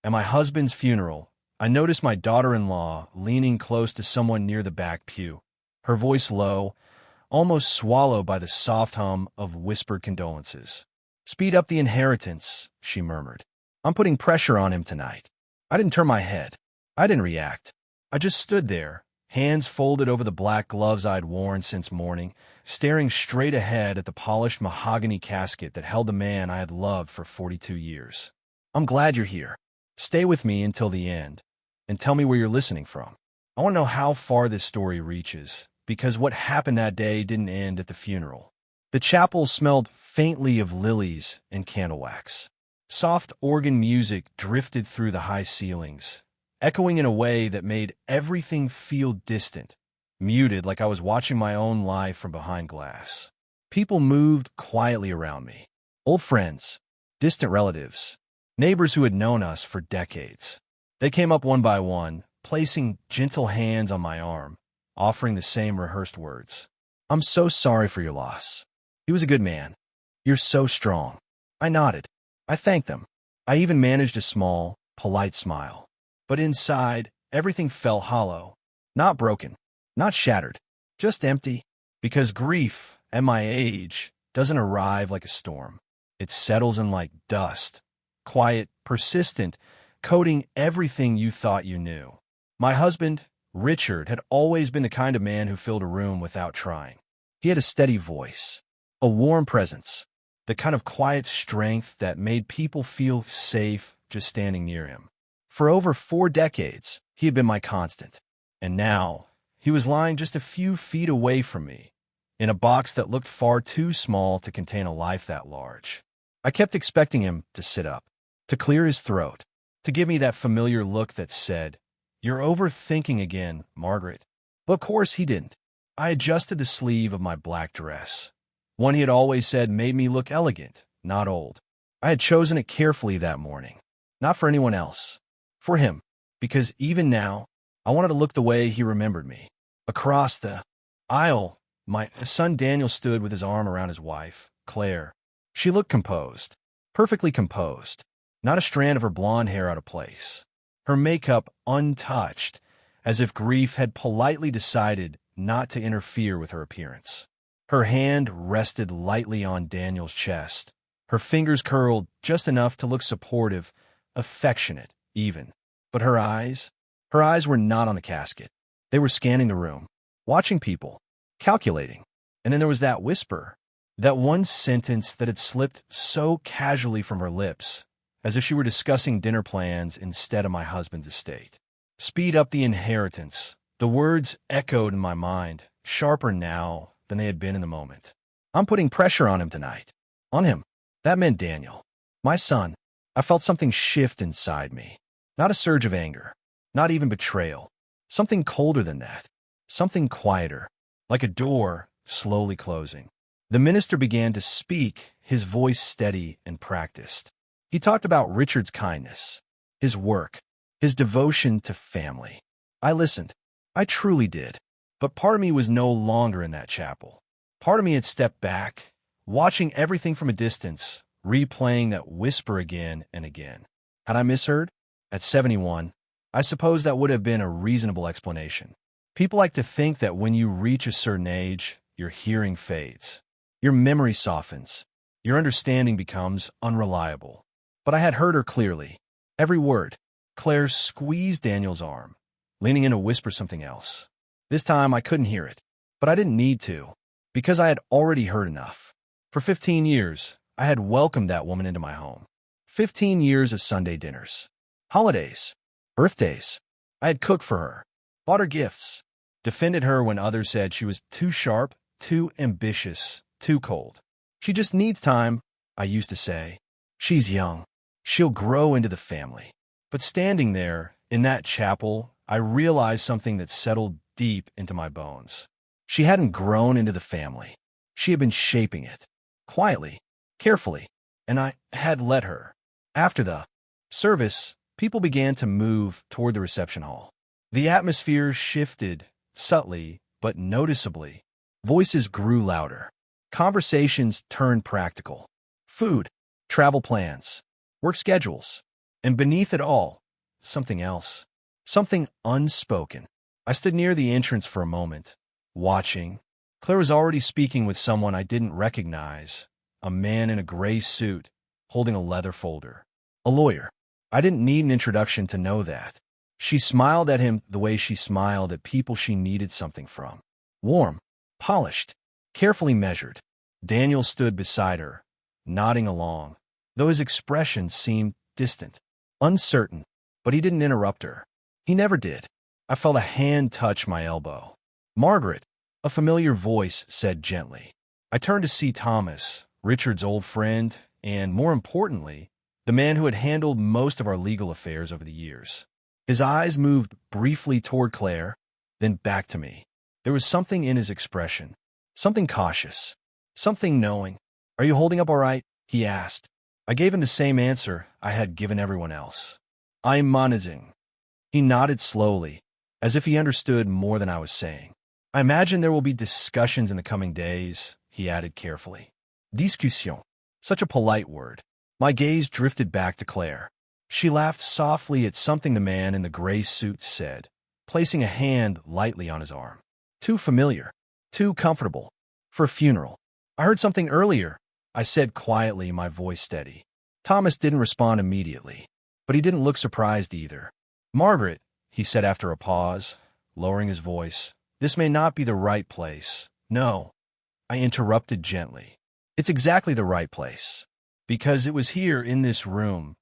At my husband's funeral, I noticed my daughter-in-law leaning close to someone near the back pew, her voice low, almost swallowed by the soft hum of whispered condolences. "Speed up the inheritance," she murmured. "I'm putting pressure on him tonight." I didn't turn my head. I didn't react. I just stood there, hands folded over the black gloves I'd worn since morning, staring straight ahead at the polished mahogany casket that held the man I had loved for 42 years. "I'm glad you're here. Stay with me until the end, and tell me where you're listening from. I want to know how far this story reaches, because what happened that day didn't end at the funeral." The chapel smelled faintly of lilies and candle wax. Soft organ music drifted through the high ceilings, echoing in a way that made everything feel distant, muted, like I was watching my own life from behind glass. People moved quietly around me. Old friends, distant relatives, neighbors who had known us for decades. They came up one by one, placing gentle hands on my arm, offering the same rehearsed words. "I'm so sorry for your loss. He was a good man. You're so strong." I nodded. I thanked them. I even managed a small, polite smile. But inside, everything felt hollow. Not broken, not shattered, just empty. Because grief, at my age, doesn't arrive like a storm. It settles in like dust, quiet, persistent, coating everything you thought you knew. My husband, Richard, had always been the kind of man who filled a room without trying. He had a steady voice, a warm presence, the kind of quiet strength that made people feel safe just standing near him. For over 4 decades, he had been my constant. And now, he was lying just a few feet away from me, in a box that looked far too small to contain a life that large. I kept expecting him to sit up, to clear his throat, to give me that familiar look that said, "You're overthinking again, Margaret." But of course he didn't. I adjusted the sleeve of my black dress, one he had always said made me look elegant, not old. I had chosen it carefully that morning, not for anyone else, for him, because even now, I wanted to look the way he remembered me. Across the aisle, my son Daniel stood with his arm around his wife, Claire. She looked composed, perfectly composed, not a strand of her blonde hair out of place. Her makeup untouched, as if grief had politely decided not to interfere with her appearance. Her hand rested lightly on Daniel's chest, her fingers curled just enough to look supportive, affectionate, even. But her eyes were not on the casket. They were scanning the room, watching people, calculating. And then there was that whisper, that one sentence that had slipped so casually from her lips, as if she were discussing dinner plans instead of my husband's estate. "Speed up the inheritance." The words echoed in my mind, sharper now than they had been in the moment. "I'm putting pressure on him tonight." On him. That meant Daniel. My son. I felt something shift inside me. Not a surge of anger. Not even betrayal. Something colder than that. Something quieter. Like a door slowly closing. The minister began to speak, his voice steady and practiced. He talked about Richard's kindness, his work, his devotion to family. I listened. I truly did. But part of me was no longer in that chapel. Part of me had stepped back, watching everything from a distance, replaying that whisper again and again. Had I misheard? At 71, I suppose that would have been a reasonable explanation. People like to think that when you reach a certain age, your hearing fades, your memory softens, your understanding becomes unreliable. But I had heard her clearly. Every word. Claire squeezed Daniel's arm, leaning in to whisper something else. This time I couldn't hear it, but I didn't need to, because I had already heard enough. For 15 years, I had welcomed that woman into my home. 15 years of Sunday dinners, holidays, birthdays. I had cooked for her, bought her gifts, defended her when others said she was too sharp, too ambitious, too cold. "She just needs time," I used to say. "She's young. She'll grow into the family." But standing there, in that chapel, I realized something that settled deep into my bones. She hadn't grown into the family. She had been shaping it, quietly, carefully, and I had let her. After the service, people began to move toward the reception hall. The atmosphere shifted, subtly but noticeably. Voices grew louder. Conversations turned practical. Food, travel plans, work schedules. And beneath it all, something else. Something unspoken. I stood near the entrance for a moment, watching. Claire was already speaking with someone I didn't recognize, a man in a gray suit, holding a leather folder. A lawyer. I didn't need an introduction to know that. She smiled at him the way she smiled at people she needed something from. Warm, polished, carefully measured. Daniel stood beside her, nodding along, though his expression seemed distant, uncertain, but he didn't interrupt her. He never did. I felt a hand touch my elbow. "Margaret," a familiar voice said gently. I turned to see Thomas, Richard's old friend, and, more importantly, the man who had handled most of our legal affairs over the years. His eyes moved briefly toward Claire, then back to me. There was something in his expression, something cautious, something knowing. "Are you holding up all right?" he asked. I gave him the same answer I had given everyone else. "I'm managing." He nodded slowly, as if he understood more than I was saying. "I imagine there will be discussions in the coming days," he added carefully. Discussion. Such a polite word. My gaze drifted back to Claire. She laughed softly at something the man in the gray suit said, placing a hand lightly on his arm. Too familiar, too comfortable, for a funeral. "I heard something earlier," I said quietly, my voice steady. Thomas didn't respond immediately, but he didn't look surprised either. "Margaret," he said after a pause, lowering his voice, "this may not be the right place." "No," I interrupted gently. "It's exactly the right place, because it was here in this room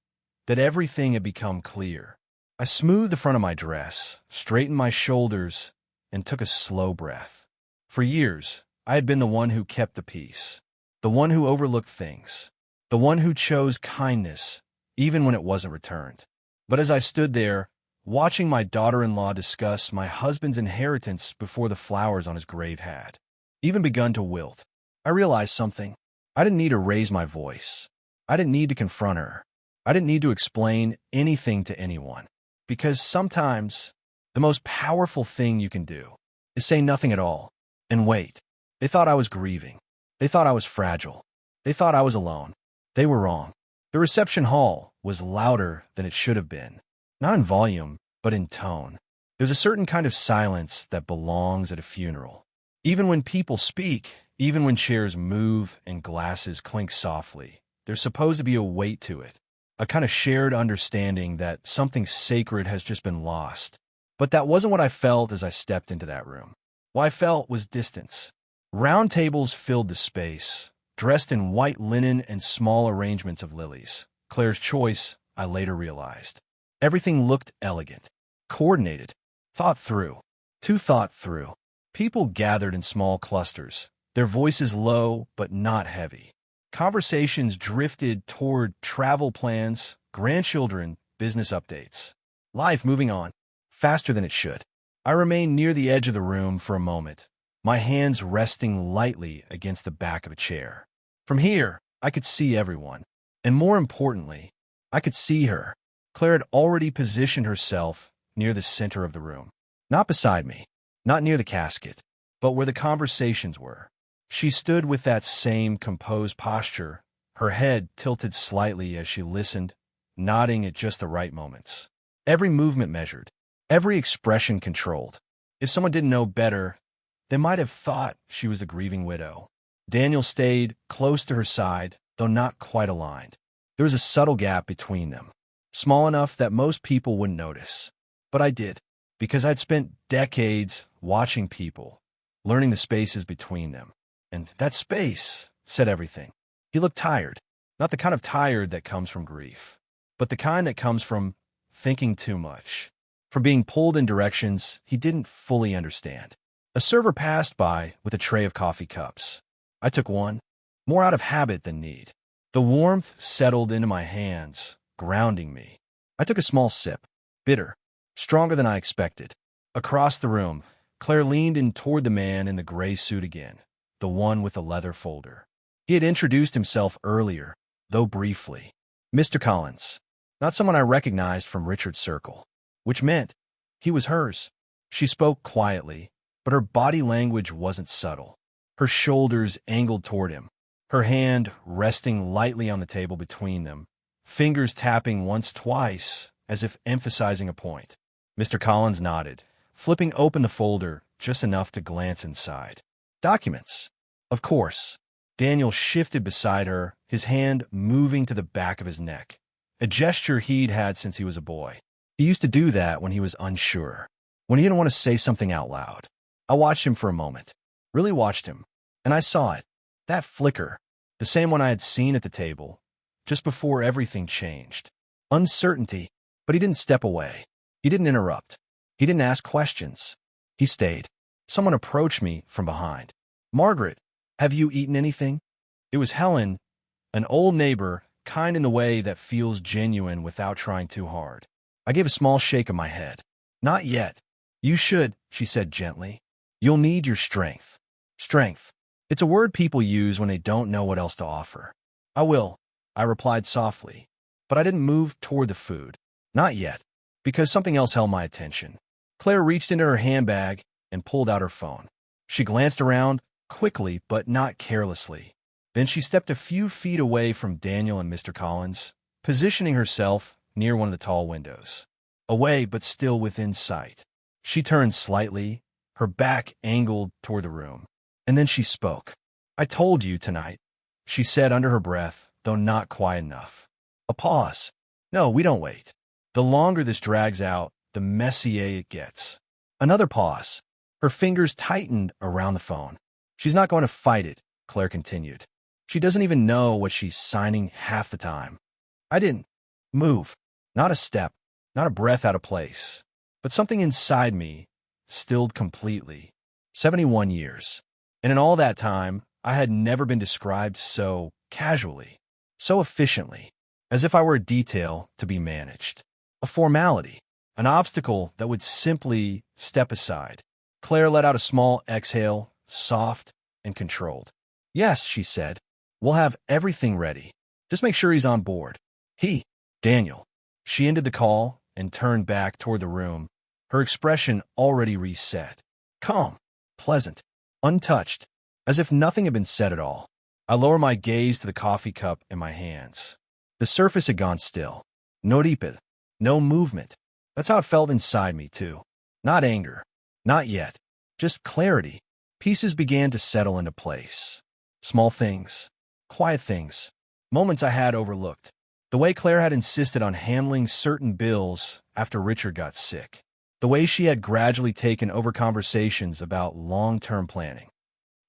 that everything had become clear." I smoothed the front of my dress, straightened my shoulders, and took a slow breath. For years, I had been the one who kept the peace, the one who overlooked things, the one who chose kindness even when it wasn't returned. But as I stood there, watching my daughter-in-law discuss my husband's inheritance before the flowers on his grave had even begun to wilt, I realized something. I didn't need to raise my voice. I didn't need to confront her. I didn't need to explain anything to anyone. Because sometimes, the most powerful thing you can do is say nothing at all and wait. They thought I was grieving. They thought I was fragile. They thought I was alone. They were wrong. The reception hall was louder than it should have been. Not in volume, but in tone. There's a certain kind of silence that belongs at a funeral. Even when people speak, even when chairs move and glasses clink softly, there's supposed to be a weight to it, a kind of shared understanding that something sacred has just been lost. But that wasn't what I felt as I stepped into that room. What I felt was distance. Round tables filled the space, dressed in white linen and small arrangements of lilies. Claire's choice, I later realized. Everything looked elegant, coordinated, thought through, too thought through. People gathered in small clusters, their voices low but not heavy. Conversations drifted toward travel plans, grandchildren, business updates. Life moving on, faster than it should. I remained near the edge of the room for a moment, my hands resting lightly against the back of a chair. From here, I could see everyone. And more importantly, I could see her. Claire had already positioned herself near the center of the room. Not beside me, not near the casket, but where the conversations were. She stood with that same composed posture, her head tilted slightly as she listened, nodding at just the right moments. Every movement measured, every expression controlled. If someone didn't know better, they might have thought she was a grieving widow. Daniel stayed close to her side, though not quite aligned. There was a subtle gap between them, small enough that most people wouldn't notice. But I did, because I'd spent decades watching people, learning the spaces between them. And that space said everything. He looked tired, not the kind of tired that comes from grief, but the kind that comes from thinking too much, from being pulled in directions he didn't fully understand. A server passed by with a tray of coffee cups. I took one, more out of habit than need. The warmth settled into my hands, grounding me. I took a small sip, bitter, stronger than I expected. Across the room, Claire leaned in toward the man in the gray suit again, the one with the leather folder. He had introduced himself earlier, though briefly. Mr. Collins, not someone I recognized from Richard's circle, which meant he was hers. She spoke quietly, but her body language wasn't subtle. Her shoulders angled toward him, her hand resting lightly on the table between them, fingers tapping once, twice, as if emphasizing a point. Mr. Collins nodded, flipping open the folder just enough to glance inside. Documents. Of course. Daniel shifted beside her, his hand moving to the back of his neck, a gesture he'd had since he was a boy. He used to do that when he was unsure, when he didn't want to say something out loud. I watched him for a moment, really watched him, and I saw it. That flicker, the same one I had seen at the table, just before everything changed. Uncertainty, but he didn't step away. He didn't interrupt. He didn't ask questions. He stayed. Someone approached me from behind. "Margaret, have you eaten anything?" It was Helen, an old neighbor, kind in the way that feels genuine without trying too hard. I gave a small shake of my head. "Not yet. You should," she said gently. "You'll need your strength." Strength. It's a word people use when they don't know what else to offer. "I will," I replied softly, but I didn't move toward the food. Not yet, because something else held my attention. Claire reached into her handbag and pulled out her phone. She glanced around, quickly but not carelessly. Then she stepped a few feet away from Daniel and Mr. Collins, positioning herself near one of the tall windows. Away but still within sight. She turned slightly, her back angled toward the room. And then she spoke. "I told you tonight," she said under her breath, though not quiet enough. A pause. "No, we don't wait. The longer this drags out, the messier it gets." Another pause. Her fingers tightened around the phone. "She's not going to fight it," Claire continued. "She doesn't even know what she's signing half the time." I didn't move. Not a step, not a breath out of place. But something inside me stilled completely. 71 years. And in all that time, I had never been described so casually, so efficiently, as if I were a detail to be managed. A formality, an obstacle that would simply step aside. Claire let out a small exhale, soft and controlled. "Yes," she said, "we'll have everything ready. Just make sure he's on board." "He, Daniel." She ended the call and turned back toward the room, her expression already reset. Calm, pleasant, untouched, as if nothing had been said at all. I lowered my gaze to the coffee cup in my hands. The surface had gone still. No deepen, no movement. That's how it felt inside me, too. Not anger. Not yet. Just clarity. Pieces began to settle into place. Small things. Quiet things. Moments I had overlooked. The way Claire had insisted on handling certain bills after Richard got sick. The way she had gradually taken over conversations about long-term planning.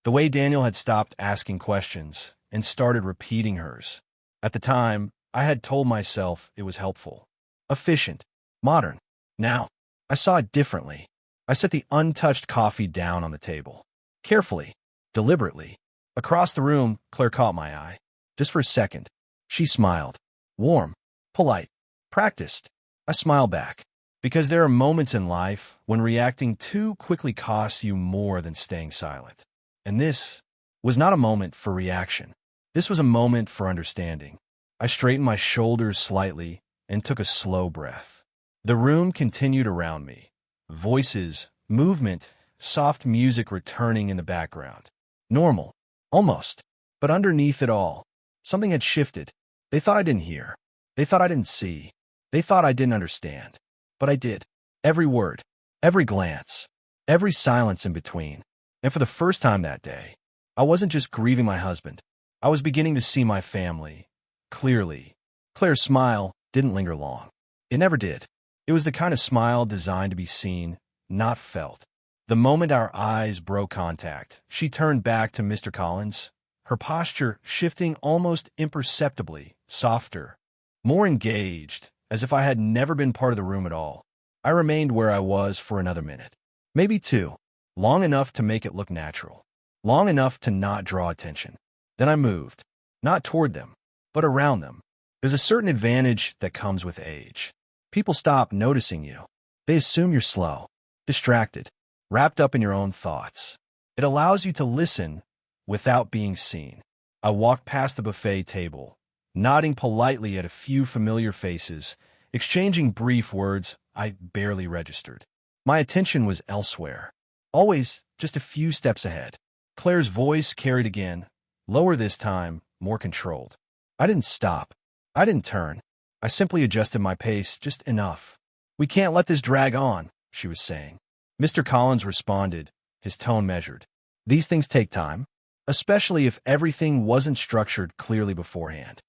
The way Daniel had stopped asking questions and started repeating hers. At the time, I had told myself it was helpful, efficient, modern. Now, I saw it differently. I set the untouched coffee down on the table. Carefully, deliberately. Across the room, Claire caught my eye. Just for a second. She smiled. Warm, polite, practiced. I smiled back. Because there are moments in life when reacting too quickly costs you more than staying silent. And this was not a moment for reaction. This was a moment for understanding. I straightened my shoulders slightly and took a slow breath. The room continued around me. Voices, movement, soft music returning in the background. Normal, almost. But underneath it all, something had shifted. They thought I didn't hear. They thought I didn't see. They thought I didn't understand. But I did. Every word, every glance, every silence in between. And for the first time that day, I wasn't just grieving my husband. I was beginning to see my family clearly. Claire's smile didn't linger long. It never did. It was the kind of smile designed to be seen, not felt. The moment our eyes broke contact, she turned back to Mr. Collins, her posture shifting almost imperceptibly, softer, more engaged, as if I had never been part of the room at all. I remained where I was for another minute. Maybe two. Long enough to make it look natural. Long enough to not draw attention. Then I moved. Not toward them, but around them. There's a certain advantage that comes with age. People stop noticing you. They assume you're slow, distracted, wrapped up in your own thoughts. It allows you to listen without being seen. I walked past the buffet table, nodding politely at a few familiar faces, exchanging brief words I barely registered. My attention was elsewhere, always just a few steps ahead. Claire's voice carried again, lower this time, more controlled. I didn't stop. I didn't turn. I simply adjusted my pace just enough. "We can't let this drag on," she was saying. Mr. Collins responded, his tone measured. "These things take time, especially if everything wasn't structured clearly beforehand."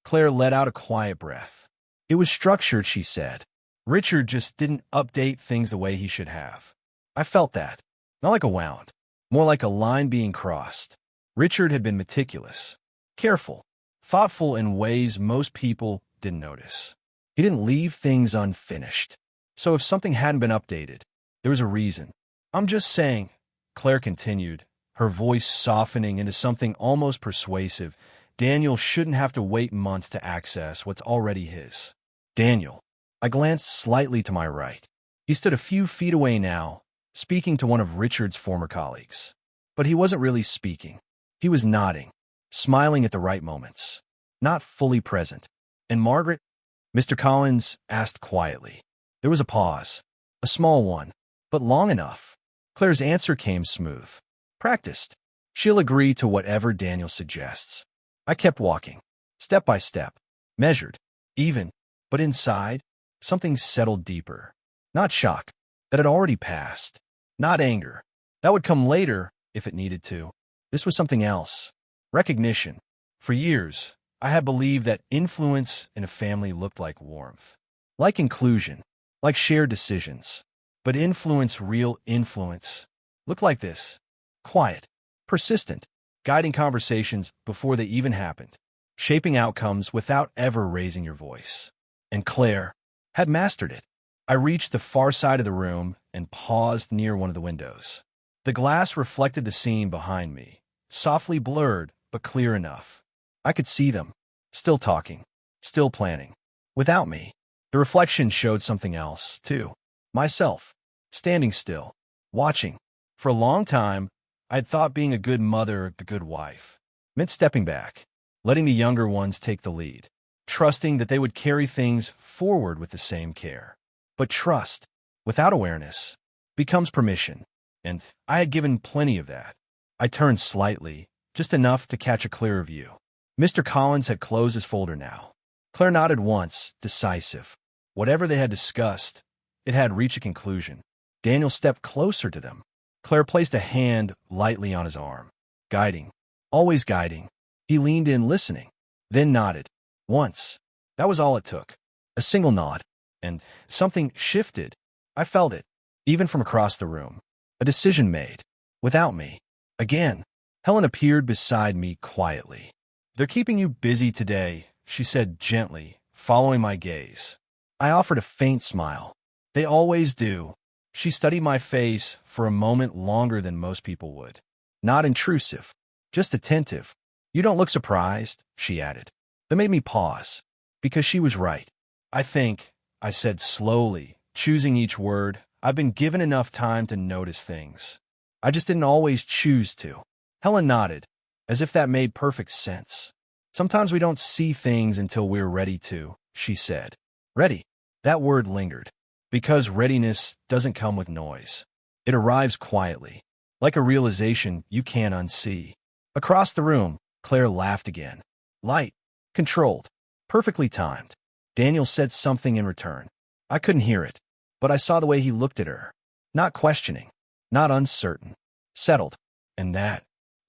Claire let out a quiet breath. "It was structured," she said. "Richard just didn't update things the way he should have." I felt that. Not like a wound, more like a line being crossed. Richard had been meticulous, careful, thoughtful in ways most people didn't notice. He didn't leave things unfinished. So if something hadn't been updated, there was a reason. "I'm just saying," Claire continued, her voice softening into something almost persuasive, "Daniel shouldn't have to wait months to access what's already his." Daniel. I glanced slightly to my right. He stood a few feet away now, speaking to one of Richard's former colleagues. But he wasn't really speaking. He was nodding, smiling at the right moments, not fully present. "And Margaret?" Mr. Collins asked quietly. There was a pause, a small one, but long enough. Claire's answer came smooth. "Practiced. She'll agree to whatever Daniel suggests." I kept walking, step by step, measured, even, but inside, something settled deeper. Not shock, that had already passed. Not anger. That would come later, if it needed to. This was something else. Recognition. For years, I had believed that influence in a family looked like warmth, like inclusion, like shared decisions. But influence, real influence, looked like this. Quiet, persistent, guiding conversations before they even happened, shaping outcomes without ever raising your voice. And Claire had mastered it. I reached the far side of the room and paused near one of the windows. The glass reflected the scene behind me, softly blurred but clear enough. I could see them, still talking, still planning. Without me, the reflection showed something else, too. Myself, standing still, watching. For a long time, I'd thought being a good mother, a good wife, meant stepping back, letting the younger ones take the lead, trusting that they would carry things forward with the same care. But trust, without awareness, becomes permission, and I had given plenty of that. I turned slightly, just enough to catch a clearer view. Mr. Collins had closed his folder now. Claire nodded once, decisive. Whatever they had discussed, it had reached a conclusion. Daniel stepped closer to them. Claire placed a hand lightly on his arm, guiding, always guiding. He leaned in, listening, then nodded. Once. That was all it took. A single nod. And something shifted. I felt it, even from across the room. A decision made. Without me. Again. Helen appeared beside me quietly. "They're keeping you busy today," she said gently, following my gaze. I offered a faint smile. "They always do." She studied my face for a moment longer than most people would. Not intrusive, just attentive. "You don't look surprised," she added. That made me pause, because she was right. I said slowly, choosing each word, "I've been given enough time to notice things. I just didn't always choose to." Helen nodded, as if that made perfect sense. "Sometimes we don't see things until we're ready to," she said. Ready. That word lingered, because readiness doesn't come with noise. It arrives quietly, like a realization you can't unsee. Across the room, Claire laughed again. Light, controlled, perfectly timed. Daniel said something in return. I couldn't hear it, but I saw the way he looked at her. Not questioning, not uncertain, settled. And that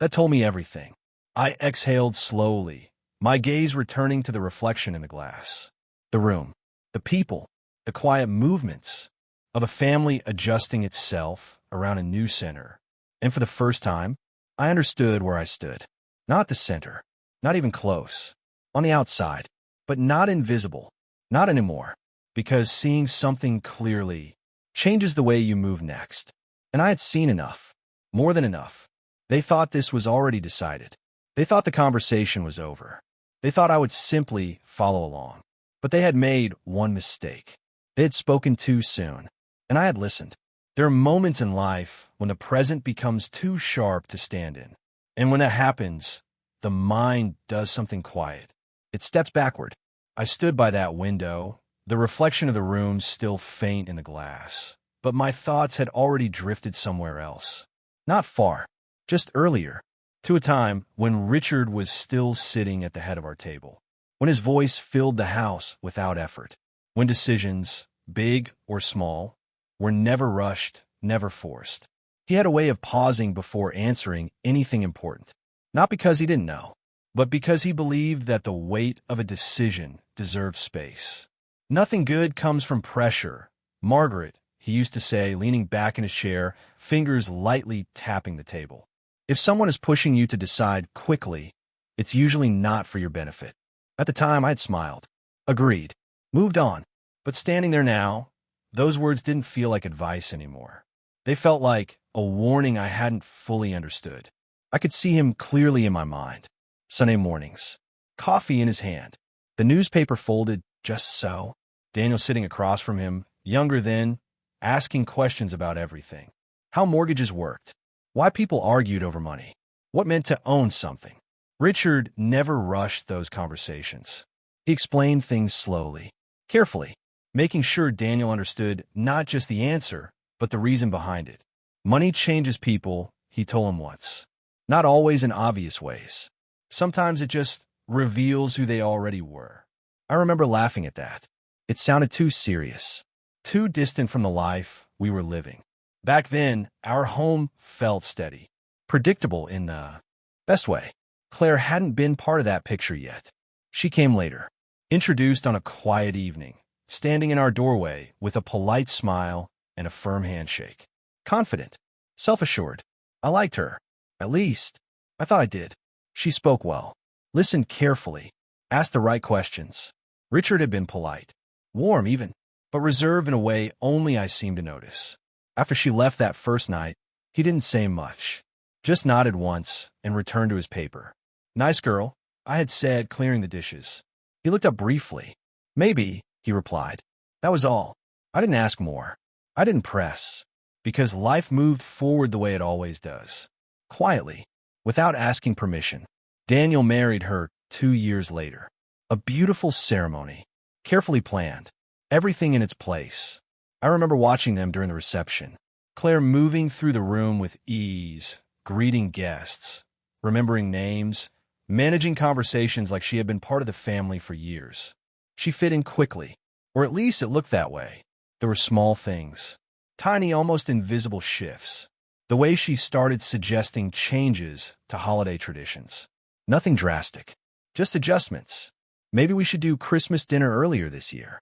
told me everything. I exhaled slowly, my gaze returning to the reflection in the glass. The room, the people, the quiet movements of a family adjusting itself around a new center. And for the first time, I understood where I stood. Not the center, not even close. On the outside, but not invisible. Not anymore. Because seeing something clearly changes the way you move next. And I had seen enough. More than enough. They thought this was already decided. They thought the conversation was over. They thought I would simply follow along. But they had made one mistake. They had spoken too soon. And I had listened. There are moments in life when the present becomes too sharp to stand in. And when that happens, the mind does something quiet. It steps backward. I stood by that window, the reflection of the room still faint in the glass. But my thoughts had already drifted somewhere else. Not far, just earlier, to a time when Richard was still sitting at the head of our table. when his voice filled the house without effort, when decisions, big or small, were never rushed, never forced. He had a way of pausing before answering anything important, not because he didn't know, but because he believed that the weight of a decision deserved space. Nothing good comes from pressure, Margaret, he used to say, leaning back in his chair, fingers lightly tapping the table. If someone is pushing you to decide quickly, it's usually not for your benefit. At the time, I'd smiled, agreed, moved on. But standing there now, those words didn't feel like advice anymore. They felt like a warning I hadn't fully understood. I could see him clearly in my mind. Sunday mornings, coffee in his hand, the newspaper folded just so, Daniel sitting across from him, younger then, asking questions about everything. How mortgages worked, why people argued over money, what meant to own something. Richard never rushed those conversations. He explained things slowly, carefully, making sure Daniel understood not just the answer, but the reason behind it. Money changes people, he told him once. Not always in obvious ways. Sometimes it just reveals who they already were. I remember laughing at that. It sounded too serious, too distant from the life we were living. Back then, our home felt steady, predictable in the best way. Claire hadn't been part of that picture yet. She came later, introduced on a quiet evening, standing in our doorway with a polite smile and a firm handshake. Confident, self-assured. I liked her. At least, I thought I did. She spoke well, listened carefully, asked the right questions. Richard had been polite, warm even, but reserved in a way only I seemed to notice. After she left that first night, he didn't say much, just nodded once and returned to his paper. Nice girl, I had said, clearing the dishes. He looked up briefly. Maybe, he replied. That was all. I didn't ask more. I didn't press, because life moved forward the way it always does. Quietly, without asking permission. Daniel married her 2 years later. A beautiful ceremony, carefully planned, everything in its place. I remember watching them during the reception. Claire moving through the room with ease, greeting guests, remembering names, managing conversations like she had been part of the family for years. She fit in quickly, or at least it looked that way. There were small things, tiny, almost invisible shifts. The way she started suggesting changes to holiday traditions. Nothing drastic, just adjustments. Maybe we should do Christmas dinner earlier this year.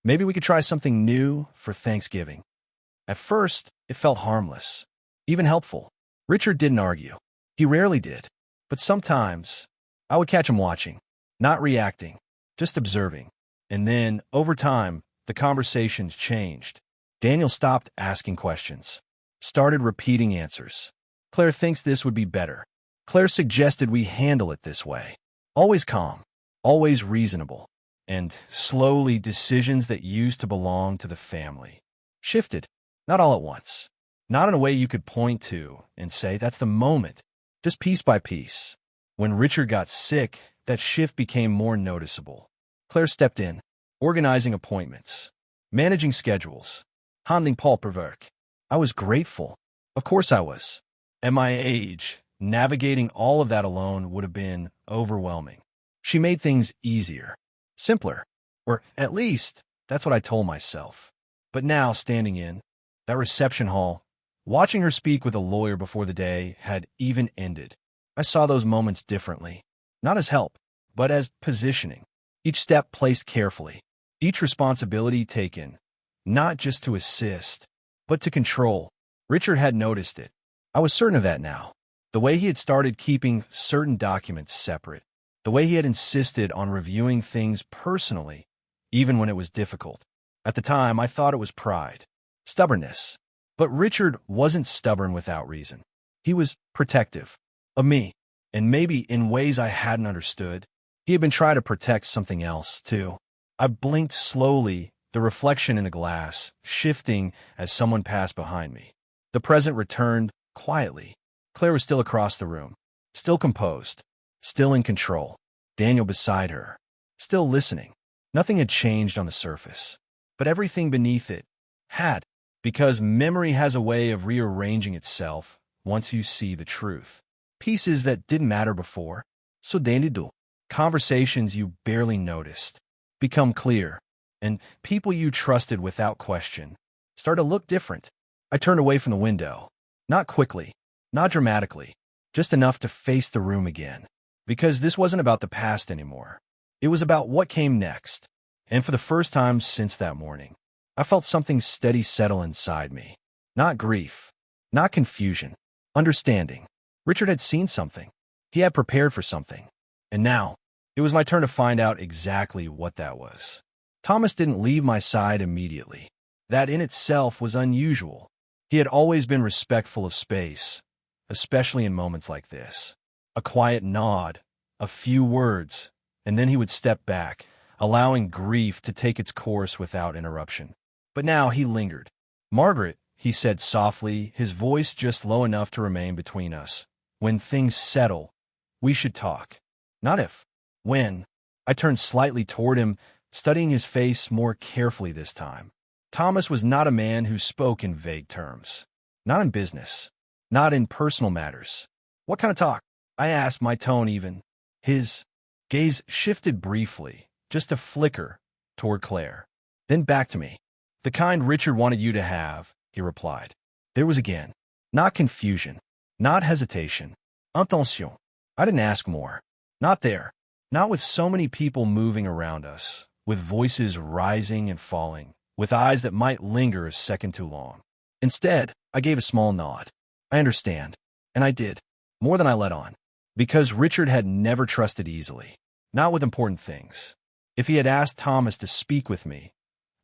Maybe we could try something new for Thanksgiving. At first, it felt harmless, even helpful. Richard didn't argue. He rarely did. But sometimes, I would catch him watching, not reacting, just observing. And then, over time, the conversations changed. Daniel stopped asking questions, started repeating answers. Claire thinks this would be better. Claire suggested we handle it this way. Always calm, always reasonable. And slowly, decisions that used to belong to the family shifted, not all at once, not in a way you could point to and say, that's the moment. Just piece by piece. When Richard got sick, that shift became more noticeable. Claire stepped in, organizing appointments, managing schedules, handling paperwork. I was grateful. Of course I was. At my age, navigating all of that alone would have been overwhelming. She made things easier, simpler, or at least that's what I told myself. But now, standing in that reception hall, watching her speak with a lawyer before the day had even ended, I saw those moments differently. Not as help, but as positioning. Each step placed carefully. Each responsibility taken, not just to assist, but to control. Richard had noticed it. I was certain of that now. The way he had started keeping certain documents separate. The way he had insisted on reviewing things personally, even when it was difficult. At the time, I thought it was pride, stubbornness. But Richard wasn't stubborn without reason. He was protective of me, and maybe in ways I hadn't understood. He had been trying to protect something else, too. I blinked slowly, the reflection in the glass shifting as someone passed behind me. The present returned quietly. Claire was still across the room, still composed, still in control. Daniel beside her, still listening. Nothing had changed on the surface, but everything beneath it had. Because memory has a way of rearranging itself once you see the truth. Pieces that didn't matter before, so they do. Conversations you barely noticed become clear, and people you trusted without question start to look different. I turned away from the window. Not quickly, not dramatically, just enough to face the room again. Because this wasn't about the past anymore. It was about what came next. And for the first time since that morning, I felt something steady settle inside me. Not grief, not confusion, understanding. Richard had seen something. He had prepared for something. And now, it was my turn to find out exactly what that was. Thomas didn't leave my side immediately. That in itself was unusual. He had always been respectful of space, especially in moments like this. A quiet nod, a few words, and then he would step back, allowing grief to take its course without interruption. But now he lingered. "Margaret," he said softly, his voice just low enough to remain between us. "When things settle, we should talk. Not if. When." I turned slightly toward him, studying his face more carefully this time. Thomas was not a man who spoke in vague terms. Not in business. Not in personal matters. "What kind of talk?" I asked, my tone even. His gaze shifted briefly, just a flicker, toward Claire. Then back to me. "The kind Richard wanted you to have," he replied. There was again. Not confusion. Not hesitation. Intention. I didn't ask more. Not there. Not with so many people moving around us, with voices rising and falling, with eyes that might linger a second too long. Instead, I gave a small nod. "I understand." And I did. More than I let on. Because Richard had never trusted easily. Not with important things. If he had asked Thomas to speak with me,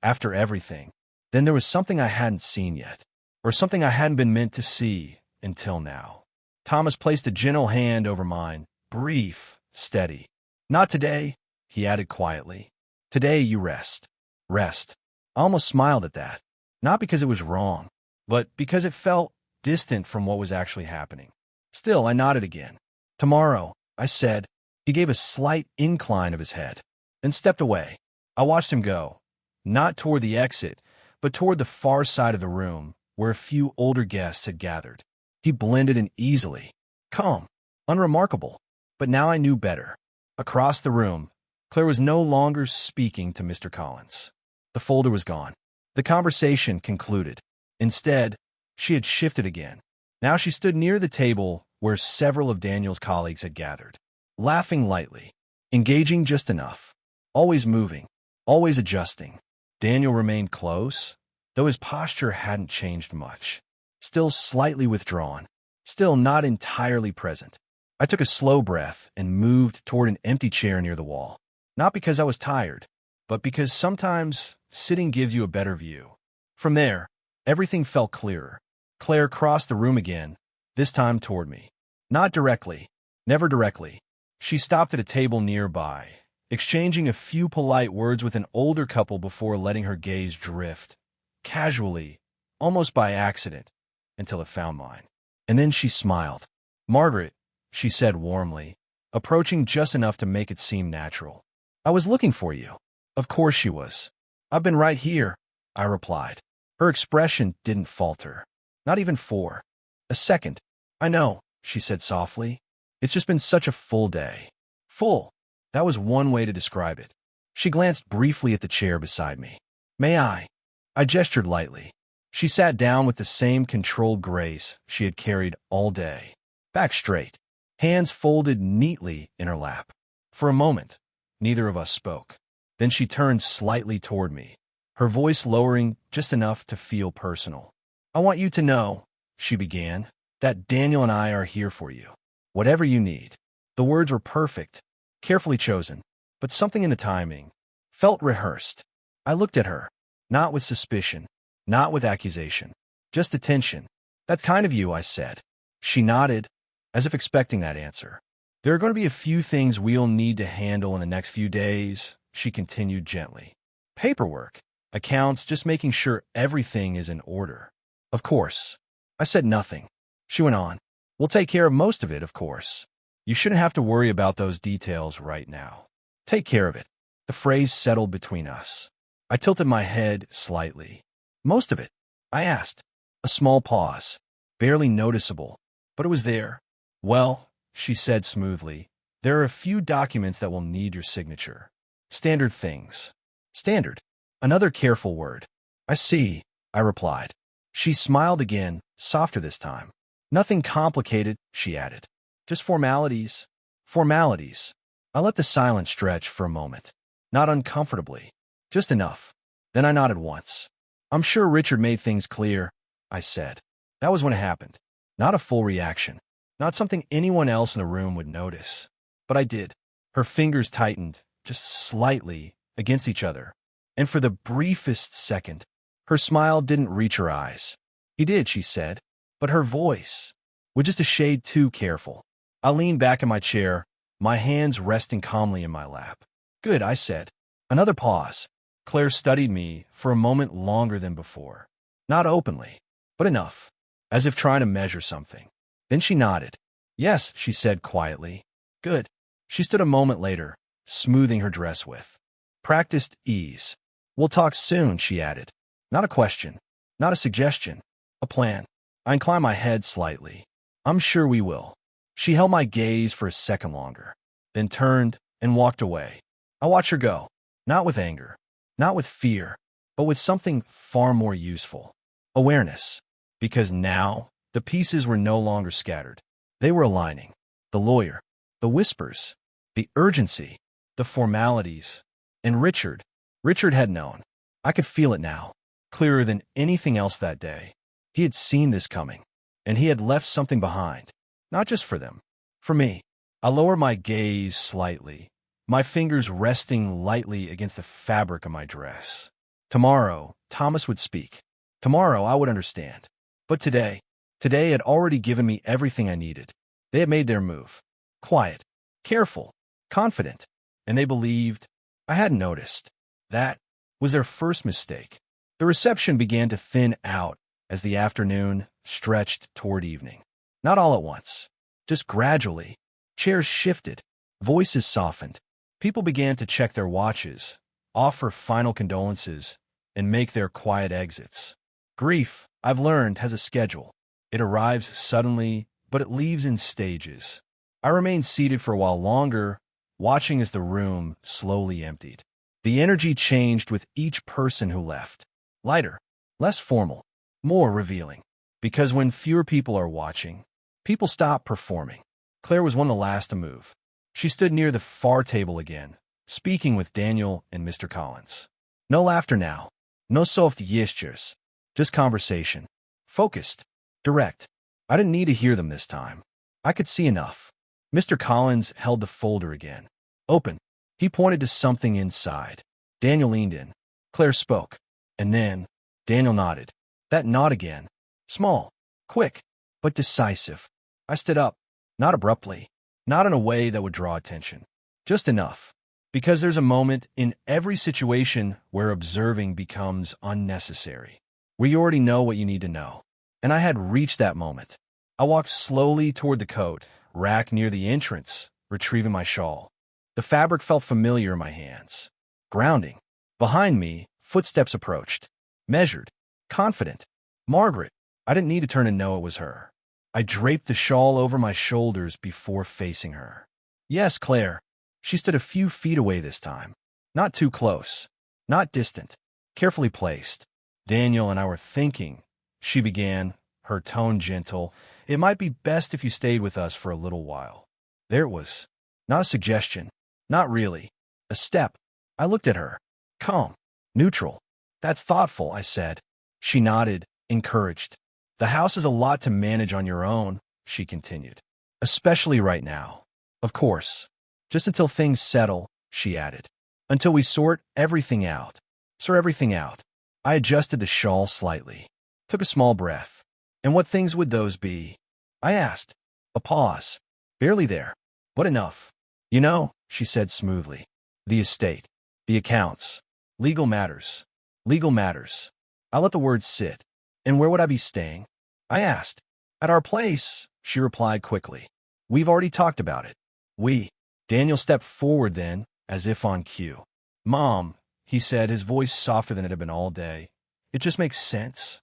after everything, then there was something I hadn't seen yet, or something I hadn't been meant to see until now. Thomas placed a gentle hand over mine, brief, steady. "Not today," he added quietly. "Today you rest." Rest. I almost smiled at that. Not because it was wrong, but because it felt distant from what was actually happening. Still, I nodded again. "Tomorrow," I said. He gave a slight incline of his head, then stepped away. I watched him go, not toward the exit, but toward the far side of the room, where a few older guests had gathered. He blended in easily, calm, unremarkable. But now I knew better. Across the room, Claire was no longer speaking to Mr. Collins. The folder was gone. The conversation concluded. Instead, she had shifted again. Now she stood near the table where several of Daniel's colleagues had gathered, laughing lightly, engaging just enough, always moving, always adjusting. Daniel remained close, though his posture hadn't changed much. Still slightly withdrawn, still not entirely present. I took a slow breath and moved toward an empty chair near the wall. Not because I was tired, but because sometimes sitting gives you a better view. From there, everything felt clearer. Claire crossed the room again, this time toward me. Not directly, never directly. She stopped at a table nearby, exchanging a few polite words with an older couple before letting her gaze drift, casually, almost by accident, until it found mine. And then she smiled. "Margaret," she said warmly, approaching just enough to make it seem natural. "I was looking for you." Of course she was. "I've been right here," I replied. Her expression didn't falter. Not even for a second. "I know," she said softly. "It's just been such a full day." Full. That was one way to describe it. She glanced briefly at the chair beside me. "May I?" I gestured lightly. She sat down with the same controlled grace she had carried all day. Back straight, hands folded neatly in her lap. For a moment, neither of us spoke. Then she turned slightly toward me, her voice lowering just enough to feel personal. "I want you to know," she began, "that Daniel and I are here for you. Whatever you need." The words were perfect, carefully chosen, but something in the timing felt rehearsed. I looked at her, not with suspicion, not with accusation, just attention. "That's kind of you," I said. She nodded, as if expecting that answer. "There are going to be a few things we'll need to handle in the next few days," she continued gently. "Paperwork, accounts, just making sure everything is in order." "Of course." I said nothing. She went on. "We'll take care of most of it, of course. You shouldn't have to worry about those details right now. Take care of it." The phrase settled between us. I tilted my head slightly. "Most of it?" I asked. A small pause, barely noticeable, but it was there. "Well," she said smoothly, There are a few documents that will need your signature. Standard things. Standard. Another careful word. I see, I replied. She smiled again, softer this time. Nothing complicated, she added. Just formalities. Formalities. I let the silence stretch for a moment. Not uncomfortably. Just enough. Then I nodded once. I'm sure Richard made things clear, I said. That was when it happened. Not a full reaction. Not something anyone else in the room would notice. But I did. Her fingers tightened, just slightly, against each other. And for the briefest second, her smile didn't reach her eyes. He did, she said, but her voice was just a shade too careful. I leaned back in my chair, my hands resting calmly in my lap. Good, I said. Another pause. Claire studied me for a moment longer than before. Not openly, but enough, as if trying to measure something. Then she nodded. Yes, she said quietly. Good. She stood a moment later, smoothing her dress with practiced ease. We'll talk soon, she added. Not a question, not a suggestion, a plan. I inclined my head slightly. I'm sure we will. She held my gaze for a second longer, then turned and walked away. I watched her go, not with anger, not with fear, but with something far more useful. Awareness. Because now, the pieces were no longer scattered. They were aligning. The lawyer, the whispers, the urgency, the formalities. And Richard had known. I could feel it now, clearer than anything else that day. He had seen this coming, and he had left something behind. Not just for them, for me. I lowered my gaze slightly, my fingers resting lightly against the fabric of my dress. Tomorrow, Thomas would speak. Tomorrow, I would understand. But today had already given me everything I needed. They had made their move. Quiet, careful, confident, and they believed I hadn't noticed. That was their first mistake. The reception began to thin out as the afternoon stretched toward evening. Not all at once, just gradually. Chairs shifted, voices softened. People began to check their watches, offer final condolences, and make their quiet exits. Grief, I've learned, has a schedule. It arrives suddenly, but it leaves in stages. I remained seated for a while longer, watching as the room slowly emptied. The energy changed with each person who left. Lighter, less formal, more revealing. Because when fewer people are watching, people stop performing. Claire was one of the last to move. She stood near the far table again, speaking with Daniel and Mr. Collins. No laughter now, no soft gestures, just conversation. Focused, direct. I didn't need to hear them this time. I could see enough. Mr. Collins held the folder again. Open. He pointed to something inside. Daniel leaned in. Claire spoke. And then, Daniel nodded. That nod again. Small, quick, but decisive. I stood up. Not abruptly. Not in a way that would draw attention. Just enough. Because there's a moment in every situation where observing becomes unnecessary. Where you already know what you need to know. And I had reached that moment. I walked slowly toward the coat rack near the entrance, retrieving my shawl. The fabric felt familiar in my hands. Grounding. Behind me, footsteps approached. Measured. Confident. Margaret. I didn't need to turn and know it was her. I draped the shawl over my shoulders before facing her. Yes, Claire. She stood a few feet away this time. Not too close. Not distant. Carefully placed. Daniel and I were thinking, she began, her tone gentle. It might be best if you stayed with us for a little while. There it was. Not a suggestion. Not really. A step. I looked at her. Calm. Neutral. That's thoughtful, I said. She nodded, encouraged. The house is a lot to manage on your own, she continued. Especially right now. Of course. Just until things settle, she added. Until we sort everything out. Sort everything out. I adjusted the shawl slightly. Took a small breath. And what things would those be? I asked. A pause. Barely there. But enough. You know, she said smoothly. The estate. The accounts. Legal matters. Legal matters. I let the words sit. And where would I be staying? I asked. At our place, she replied quickly. We've already talked about it. We. Daniel stepped forward then, as if on cue. Mom, he said, his voice softer than it had been all day. It just makes sense.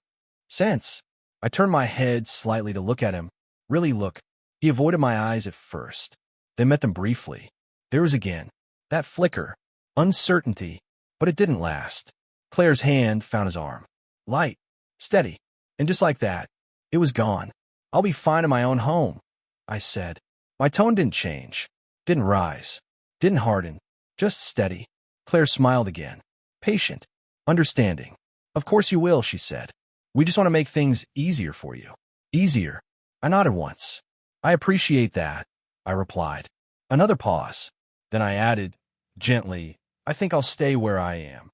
Sense. I turned my head slightly to look at him. Really look. He avoided my eyes at first. They met them briefly. There was again that flicker, uncertainty, but it didn't last. Claire's hand found his arm. Light, steady, and just like that, it was gone. I'll be fine in my own home, I said. My tone didn't change, didn't rise, didn't harden, just steady. Claire smiled again, patient, understanding. Of course you will, she said. We just want to make things easier for you. Easier. I nodded once. I appreciate that, I replied. Another pause. Then I added, gently, I think I'll stay where I am.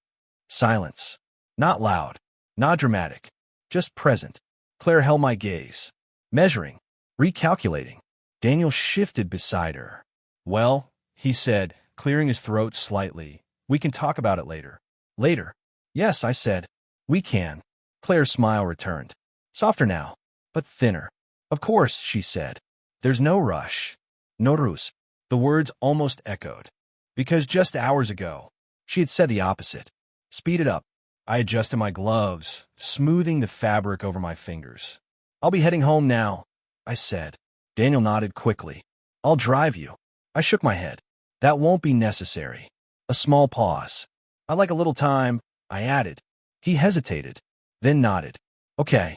Silence. Not loud, not dramatic, just present. Claire held my gaze, measuring, recalculating. Daniel shifted beside her. Well, he said, clearing his throat slightly, we can talk about it later. Later. Yes, I said. We can. Claire's smile returned. Softer now, but thinner. Of course, she said. There's no rush. No ruse. The words almost echoed. Because just hours ago, she had said the opposite. Speed it up. I adjusted my gloves, smoothing the fabric over my fingers. I'll be heading home now, I said. Daniel nodded quickly. I'll drive you. I shook my head. That won't be necessary. A small pause. I'd like a little time, I added. He hesitated, then nodded. Okay.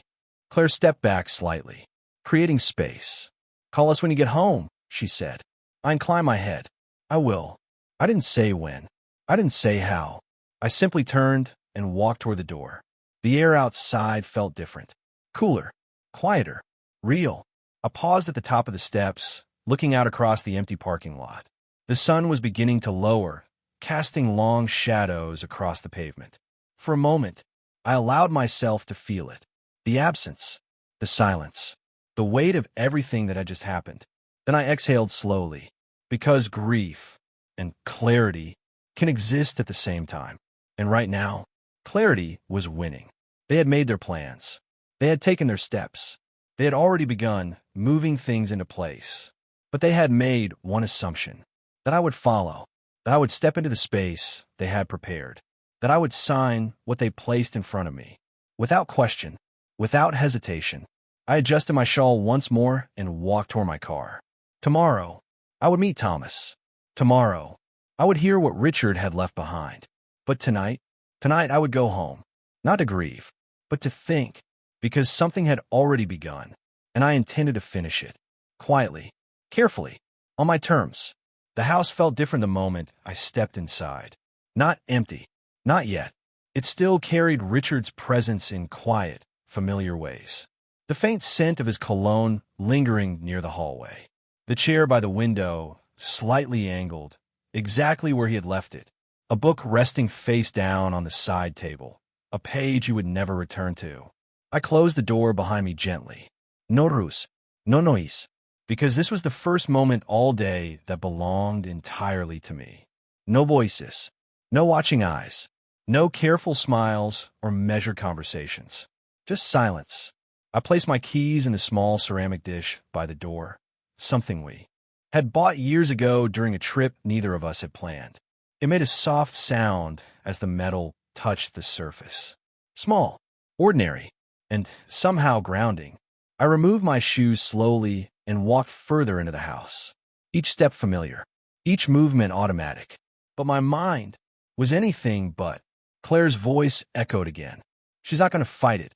Claire stepped back slightly, creating space. Call us when you get home, she said. I inclined my head. I will. I didn't say when. I didn't say how. I simply turned and walked toward the door. The air outside felt different. Cooler, quieter, real. I paused at the top of the steps, looking out across the empty parking lot. The sun was beginning to lower, casting long shadows across the pavement. For a moment, I allowed myself to feel it. The absence, the silence, the weight of everything that had just happened. Then I exhaled slowly, because grief and clarity can exist at the same time. And right now, clarity was winning. They had made their plans. They had taken their steps. They had already begun moving things into place. But they had made one assumption, that I would follow, that I would step into the space they had prepared, that I would sign what they placed in front of me. Without question, without hesitation, I adjusted my shawl once more and walked toward my car. Tomorrow, I would meet Thomas. Tomorrow, I would hear what Richard had left behind. But tonight I would go home, not to grieve, but to think, because something had already begun, and I intended to finish it, quietly, carefully, on my terms. The house felt different the moment I stepped inside. Not empty, not yet. It still carried Richard's presence in quiet, familiar ways. The faint scent of his cologne lingering near the hallway. The chair by the window, slightly angled, exactly where he had left it. A book resting face down on the side table. A page he would never return to. I closed the door behind me gently. No ruse, no noise. Because this was the first moment all day that belonged entirely to me. No voices, no watching eyes, no careful smiles or measured conversations. Just silence. I placed my keys in the small ceramic dish by the door, something we had bought years ago during a trip neither of us had planned. It made a soft sound as the metal touched the surface. Small, ordinary, and somehow grounding. I removed my shoes slowly and walked further into the house. Each step familiar, each movement automatic. But my mind was anything but. Claire's voice echoed again. She's not going to fight it.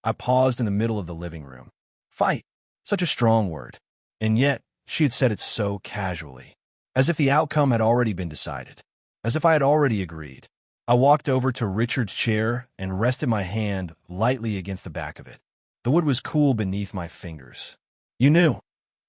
I paused in the middle of the living room. Fight. Such a strong word. And yet, she had said it so casually. As if the outcome had already been decided. As if I had already agreed. I walked over to Richard's chair and rested my hand lightly against the back of it. The wood was cool beneath my fingers. You knew,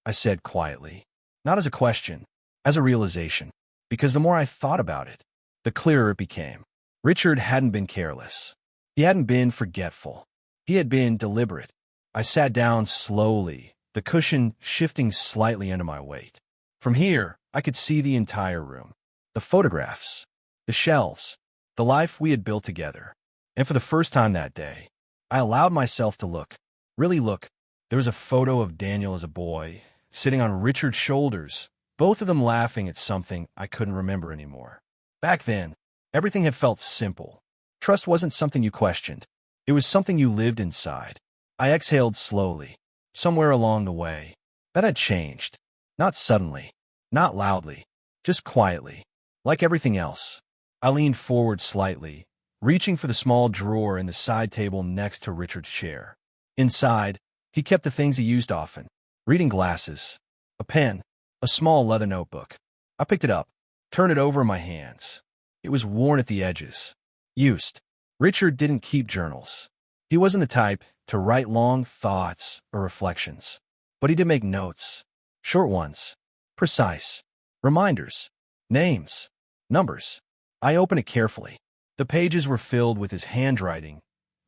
I said quietly. Not as a question, as a realization. Because the more I thought about it, the clearer it became. Richard hadn't been careless. He hadn't been forgetful. He had been deliberate. I sat down slowly, the cushion shifting slightly under my weight. From here, I could see the entire room. The photographs, the shelves, the life we had built together. And for the first time that day, I allowed myself to look, really look. There was a photo of Daniel as a boy, sitting on Richard's shoulders, both of them laughing at something I couldn't remember anymore. Back then, everything had felt simple. Trust wasn't something you questioned. It was something you lived inside. I exhaled slowly. Somewhere along the way, that had changed. Not suddenly, Not loudly, just quietly. Like everything else. I leaned forward slightly, reaching for the small drawer in the side table next to Richard's chair. Inside, he kept the things he used often. Reading glasses, a pen, a small leather notebook. I picked it up, turned it over in my hands. It was worn at the edges. Used. Richard didn't keep journals. He wasn't the type to write long thoughts or reflections. But he did make notes. Short ones. Precise. Reminders. Names. Numbers. I opened it carefully. The pages were filled with his handwriting.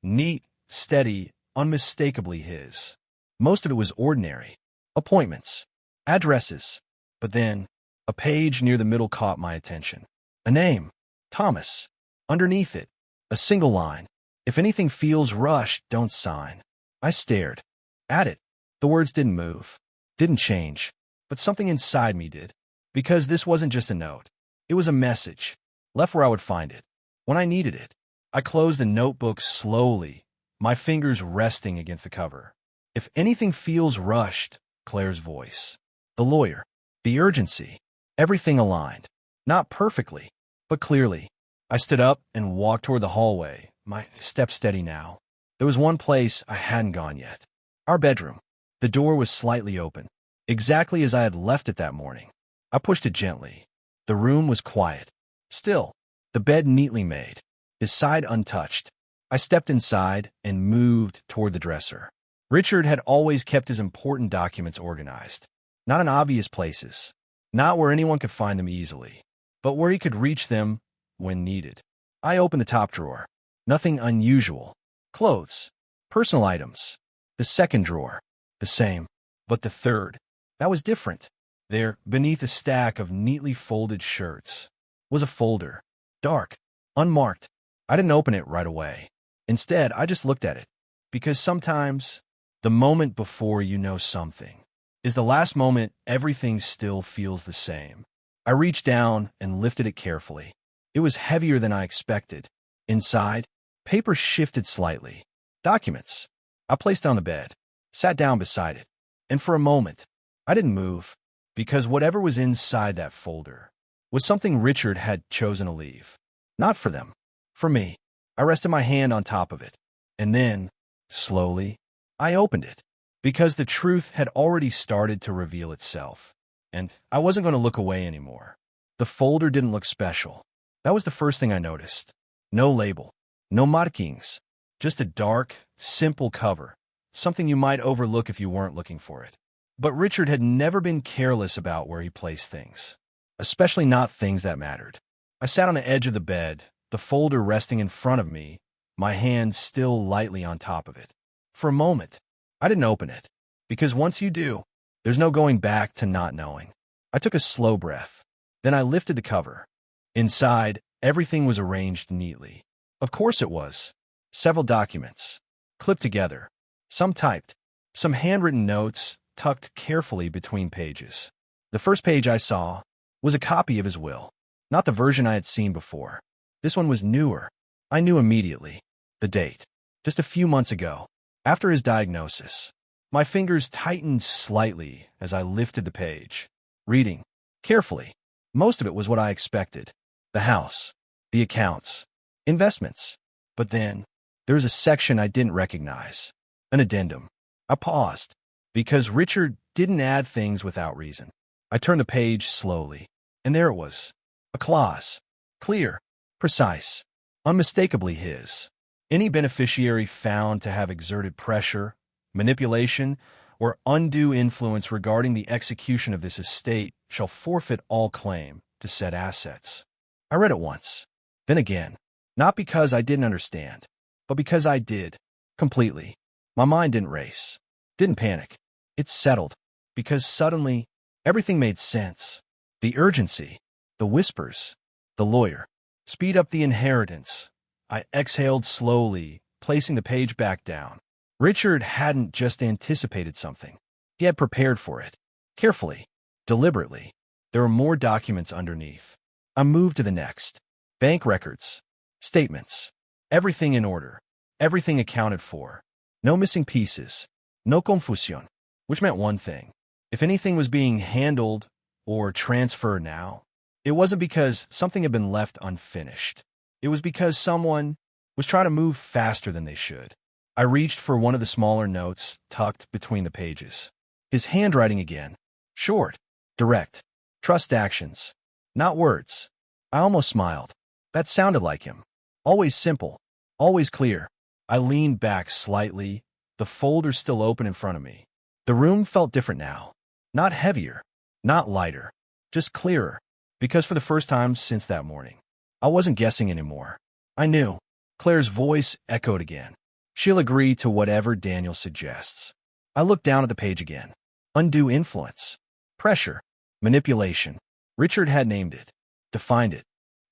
Neat, steady, unmistakably his. Most of it was ordinary. Appointments. Addresses. But then, a page near the middle caught my attention. A name. Thomas. Underneath it, a single line. If anything feels rushed, don't sign. I stared. At it. The words didn't move. Didn't change. But something inside me did. Because this wasn't just a note. It was a message. Left where I would find it. When I needed it. I closed the notebook slowly, my fingers resting against the cover. If anything feels rushed, Claire's voice. The lawyer. The urgency. Everything aligned. Not perfectly, but clearly. I stood up and walked toward the hallway, my step steady now. There was one place I hadn't gone yet. Our bedroom. The door was slightly open, exactly as I had left it that morning. I pushed it gently. The room was quiet. Still, the bed neatly made, his side untouched. I stepped inside and moved toward the dresser. Richard had always kept his important documents organized. Not in obvious places. Not where anyone could find them easily, but where he could reach them when needed. I opened the top drawer. Nothing unusual. Clothes. Personal items. The second drawer. The same. But the third. That was different. There, beneath a stack of neatly folded shirts, was a folder. Dark. Unmarked. I didn't open it right away. Instead, I just looked at it. Because sometimes, the moment before you know something is the last moment everything still feels the same. I reached down and lifted it carefully. It was heavier than I expected. Inside, paper shifted slightly. Documents. I placed it on the bed, sat down beside it, and for a moment, I didn't move, because whatever was inside that folder was something Richard had chosen to leave. Not for them. For me. I rested my hand on top of it, and then, slowly, I opened it, because the truth had already started to reveal itself, and I wasn't going to look away anymore. The folder didn't look special. That was the first thing I noticed. No label, no markings, just a dark, simple cover, something you might overlook if you weren't looking for it. But Richard had never been careless about where he placed things, especially not things that mattered. I sat on the edge of the bed, the folder resting in front of me, my hand still lightly on top of it. For a moment, I didn't open it, because once you do, there's no going back to not knowing. I took a slow breath. Then I lifted the cover. Inside, everything was arranged neatly. Of course it was. Several documents, clipped together, some typed, some handwritten notes tucked carefully between pages. The first page I saw was a copy of his will, not the version I had seen before. This one was newer. I knew immediately. The date. Just a few months ago, after his diagnosis. My fingers tightened slightly as I lifted the page, reading carefully. Most of it was what I expected. The house, the accounts, investments. But then, there was a section I didn't recognize. An addendum. I paused, because Richard didn't add things without reason. I turned the page slowly, and there it was. A clause. Clear. Precise. Unmistakably his. Any beneficiary found to have exerted pressure, manipulation, or undue influence regarding the execution of this estate shall forfeit all claim to said assets. I read it once, then again, not because I didn't understand, but because I did, completely. My mind didn't race, didn't panic. It settled, because suddenly, everything made sense. The urgency, the whispers, the lawyer. Speed up the inheritance. I exhaled slowly, placing the page back down. Richard hadn't just anticipated something. He had prepared for it. Carefully. Deliberately. There were more documents underneath. I moved to the next. Bank records. Statements. Everything in order. Everything accounted for. No missing pieces. No confusión. Which meant one thing. If anything was being handled, or transfer now. It wasn't because something had been left unfinished. It was because someone was trying to move faster than they should. I reached for one of the smaller notes tucked between the pages. His handwriting again. Short, direct. Trust actions, not words. I almost smiled. That sounded like him. Always simple, always clear. I leaned back slightly, the folder still open in front of me. The room felt different now. Not heavier, not lighter, just clearer. Because for the first time since that morning, I wasn't guessing anymore. I knew. Claire's voice echoed again. She'll agree to whatever Daniel suggests. I looked down at the page again. Undue influence. Pressure. Manipulation. Richard had named it, defined it,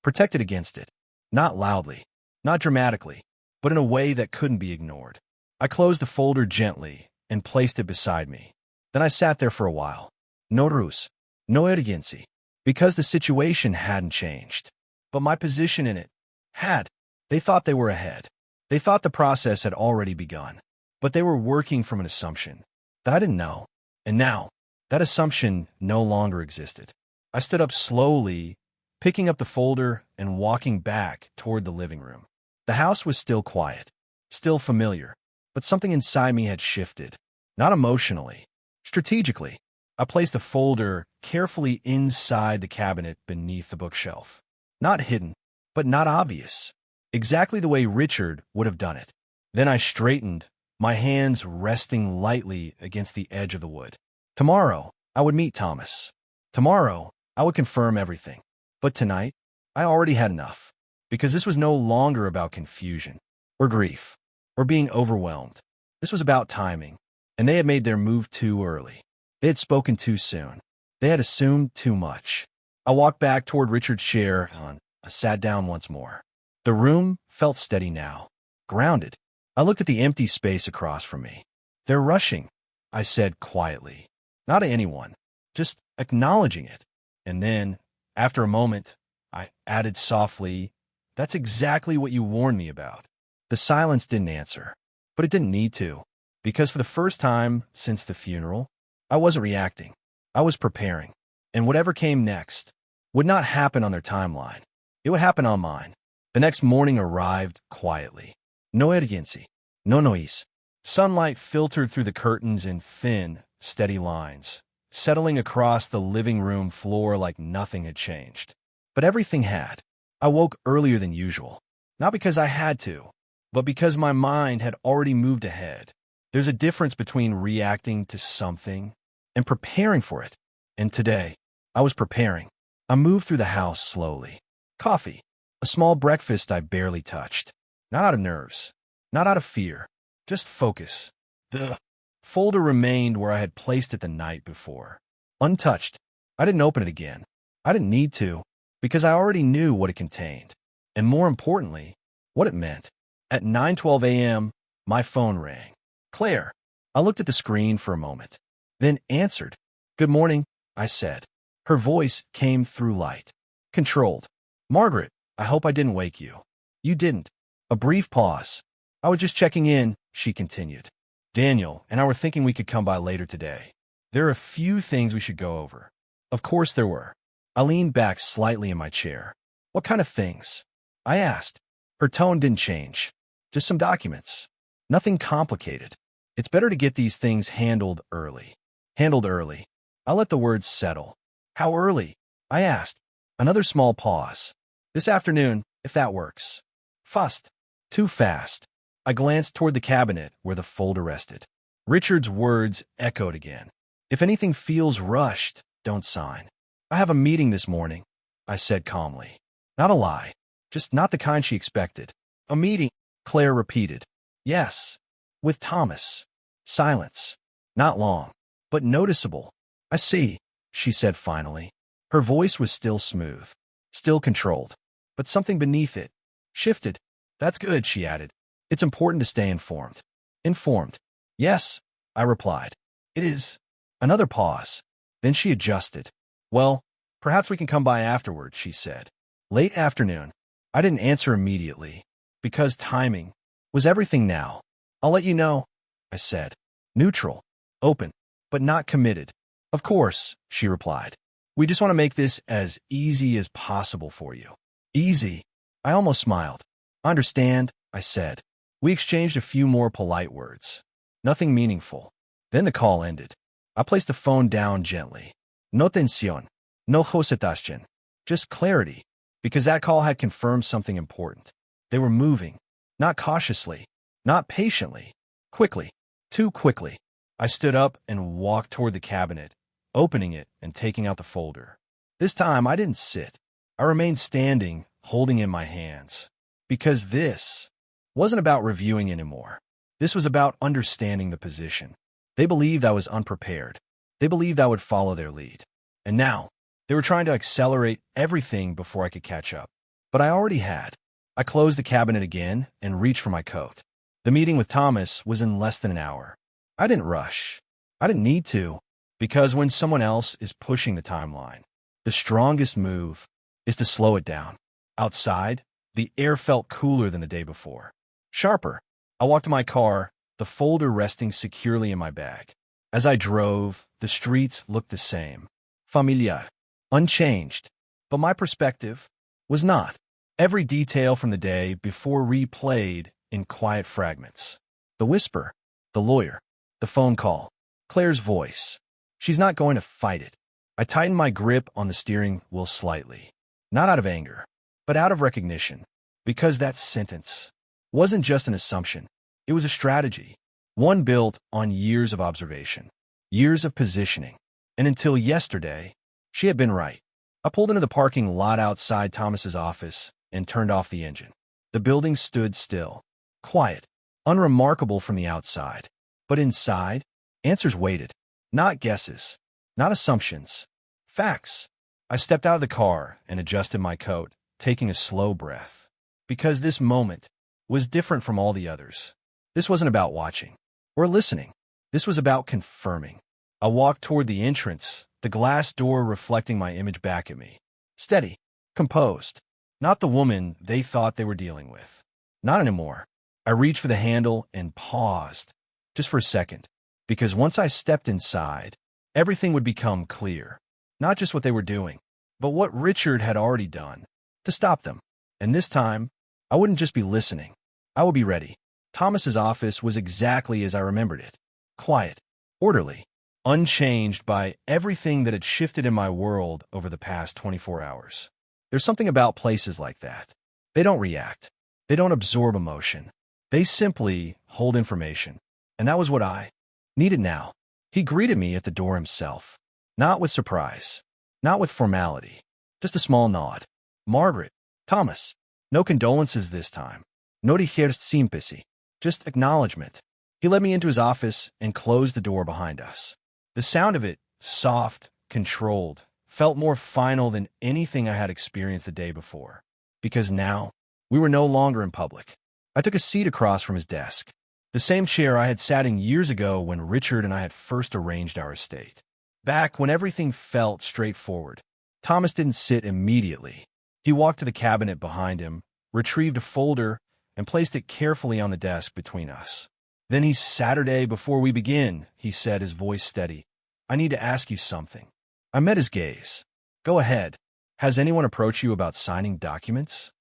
protected against it. Not loudly, not dramatically, but in a way that couldn't be ignored. I closed the folder gently and placed it beside me. Then I sat there for a while. No ruse, no urgency, because the situation hadn't changed. But my position in it had. They thought they were ahead. They thought the process had already begun. But they were working from an assumption that I didn't know. And now, that assumption no longer existed. I stood up slowly, picking up the folder and walking back toward the living room. The house was still quiet, still familiar, but something inside me had shifted. Not emotionally, strategically. I placed the folder carefully inside the cabinet beneath the bookshelf. Not hidden, but not obvious. Exactly the way Richard would have done it. Then I straightened, my hands resting lightly against the edge of the wood. Tomorrow, I would meet Thomas. Tomorrow, I would confirm everything. But tonight, I already had enough. Because this was no longer about confusion, or grief, or being overwhelmed. This was about timing, and they had made their move too early. They had spoken too soon. They had assumed too much. I walked back toward Richard's chair and I sat down once more. The room felt steady now, grounded. I looked at the empty space across from me. They're rushing, I said quietly. Not to anyone, just acknowledging it. And then, after a moment, I added softly, that's exactly what you warned me about. The silence didn't answer, but it didn't need to, because for the first time since the funeral, I wasn't reacting. I was preparing, and whatever came next would not happen on their timeline. It would happen on mine. The next morning arrived quietly. No urgency, no noise. Sunlight filtered through the curtains in thin, steady lines, settling across the living room floor like nothing had changed. But everything had. I woke earlier than usual, not because I had to, but because my mind had already moved ahead. There's a difference between reacting to something and preparing for it. And today, I was preparing. I moved through the house slowly. Coffee, a small breakfast I barely touched. Not out of nerves, not out of fear, just focus. The folder remained where I had placed it the night before. Untouched. I didn't open it again. I didn't need to, because I already knew what it contained. And more importantly, what it meant. At 9:12 a.m., my phone rang. Claire. I looked at the screen for a moment, then answered. Good morning, I said. Her voice came through light. Controlled. Margaret, I hope I didn't wake you. You didn't. A brief pause. I was just checking in, she continued. Daniel and I were thinking we could come by later today. There are a few things we should go over. Of course there were. I leaned back slightly in my chair. What kind of things? I asked. Her tone didn't change. Just some documents. Nothing complicated. It's better to get these things handled early. Handled early. I let the words settle. How early? I asked. Another small pause. This afternoon, if that works. Fast. Too fast. I glanced toward the cabinet where the folder rested. Richard's words echoed again. If anything feels rushed, don't sign. I have a meeting this morning, I said calmly. Not a lie. Just not the kind she expected. A meeting, Claire repeated. Yes. With Thomas. Silence. Not long, but noticeable. I see, she said finally. Her voice was still smooth, still controlled, but something beneath it shifted. That's good, she added. It's important to stay informed. Informed. Yes, I replied. It is. Another pause. Then she adjusted. Well, perhaps we can come by afterward, she said. Late afternoon. I didn't answer immediately, because timing was everything now. I'll let you know, I said. Neutral, open, but not committed. Of course, she replied. We just want to make this as easy as possible for you. Easy? I almost smiled. I understand, I said. We exchanged a few more polite words. Nothing meaningful. Then the call ended. I placed the phone down gently. No tensión. No hositación. Just clarity. Because that call had confirmed something important. They were moving. Not cautiously. Not patiently. Quickly. Too quickly. I stood up and walked toward the cabinet, opening it and taking out the folder. This time I didn't sit. I remained standing, holding in my hands. Because this wasn't about reviewing anymore. This was about understanding the position. They believed I was unprepared. They believed I would follow their lead. And now, they were trying to accelerate everything before I could catch up. But I already had. I closed the cabinet again and reached for my coat. The meeting with Thomas was in less than an hour. I didn't rush. I didn't need to. Because when someone else is pushing the timeline, the strongest move is to slow it down. Outside, the air felt cooler than the day before. Sharper. I walked to my car, the folder resting securely in my bag. As I drove, the streets looked the same. Familiar. Unchanged. But my perspective was not. Every detail from the day before replayed in quiet fragments. The whisper. The lawyer. The phone call. Claire's voice. She's not going to fight it. I tightened my grip on the steering wheel slightly. Not out of anger, but out of recognition. Because that sentence wasn't just an assumption. It was a strategy. One built on years of observation. Years of positioning. And until yesterday, she had been right. I pulled into the parking lot outside Thomas's office and turned off the engine. The building stood still. Quiet. Unremarkable from the outside. But inside, answers waited. Not guesses. Not assumptions. Facts. I stepped out of the car and adjusted my coat, taking a slow breath. Because this moment was different from all the others. This wasn't about watching or listening. This was about confirming. I walked toward the entrance, the glass door reflecting my image back at me. Steady. Composed. Not the woman they thought they were dealing with. Not anymore. I reached for the handle and paused. Just for a second. Because once I stepped inside, everything would become clear. Not just what they were doing, but what Richard had already done to stop them. And this time, I wouldn't just be listening. I would be ready. Thomas's office was exactly as I remembered it. Quiet. Orderly. Unchanged by everything that had shifted in my world over the past 24 hours. There's something about places like that. They don't react. They don't absorb emotion. They simply hold information. And that was what I needed now. He greeted me at the door himself. Not with surprise. Not with formality. Just a small nod. Margaret. Thomas. No condolences this time. No dijer sympathy. Just acknowledgement. He led me into his office and closed the door behind us. The sound of it, soft, controlled, felt more final than anything I had experienced the day before. Because now, we were no longer in public. I took a seat across from his desk. The same chair I had sat in years ago when Richard and I had first arranged our estate. Back when everything felt straightforward. Thomas didn't sit immediately. He walked to the cabinet behind him, retrieved a folder, and placed it carefully on the desk between us. Then he's Saturday before we begin, he said, his voice steady. I need to ask you something. I met his gaze. Go ahead. Has anyone approached you about signing documents?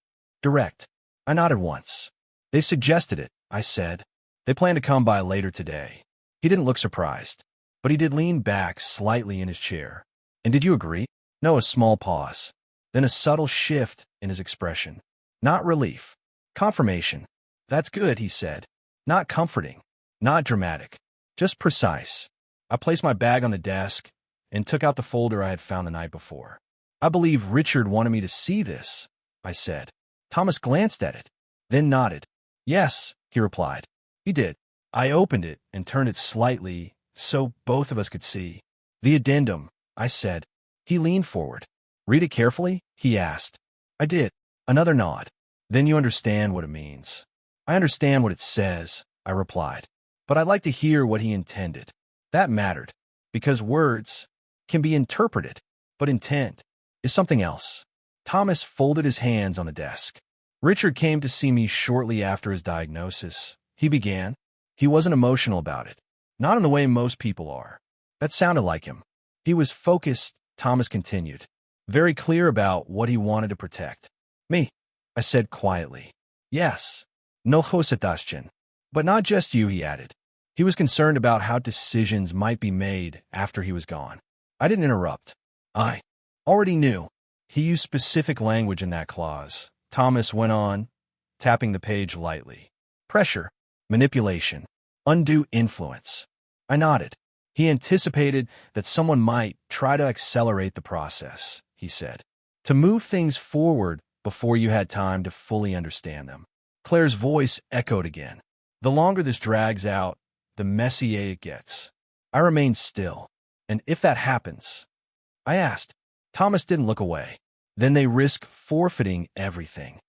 Direct. I nodded once. They've suggested it, I said. They plan to come by later today. He didn't look surprised, but he did lean back slightly in his chair. And did you agree? No, a small pause. Then a subtle shift in his expression. Not relief. Confirmation. That's good, he said. Not comforting. Not dramatic. Just precise. I placed my bag on the desk and took out the folder I had found the night before. I believe Richard wanted me to see this, I said. Thomas glanced at it, then nodded. Yes, he replied. He did. I opened it and turned it slightly so both of us could see. The addendum, I said. He leaned forward. Read it carefully? He asked. I did. Another nod. Then you understand what it means. I understand what it says, I replied. But I'd like to hear what he intended. That mattered, because words can be interpreted, but intent is something else. Thomas folded his hands on the desk. Richard came to see me shortly after his diagnosis. He began. He wasn't emotional about it. Not in the way most people are. That sounded like him. He was focused Thomas continued, very clear about what he wanted to protect. Me, I said quietly. Yes. No hosetashchen. But not just you, he added. He was concerned about how decisions might be made after he was gone. I didn't interrupt. I already knew. He used specific language in that clause. Thomas went on, tapping the page lightly. Pressure, manipulation, undue influence. I nodded. He anticipated that someone might try to accelerate the process, he said, to move things forward before you had time to fully understand them. Claire's voice echoed again. The longer this drags out, the messier it gets. I remained still. And if that happens? I asked. Thomas didn't look away. Then they risk forfeiting everything.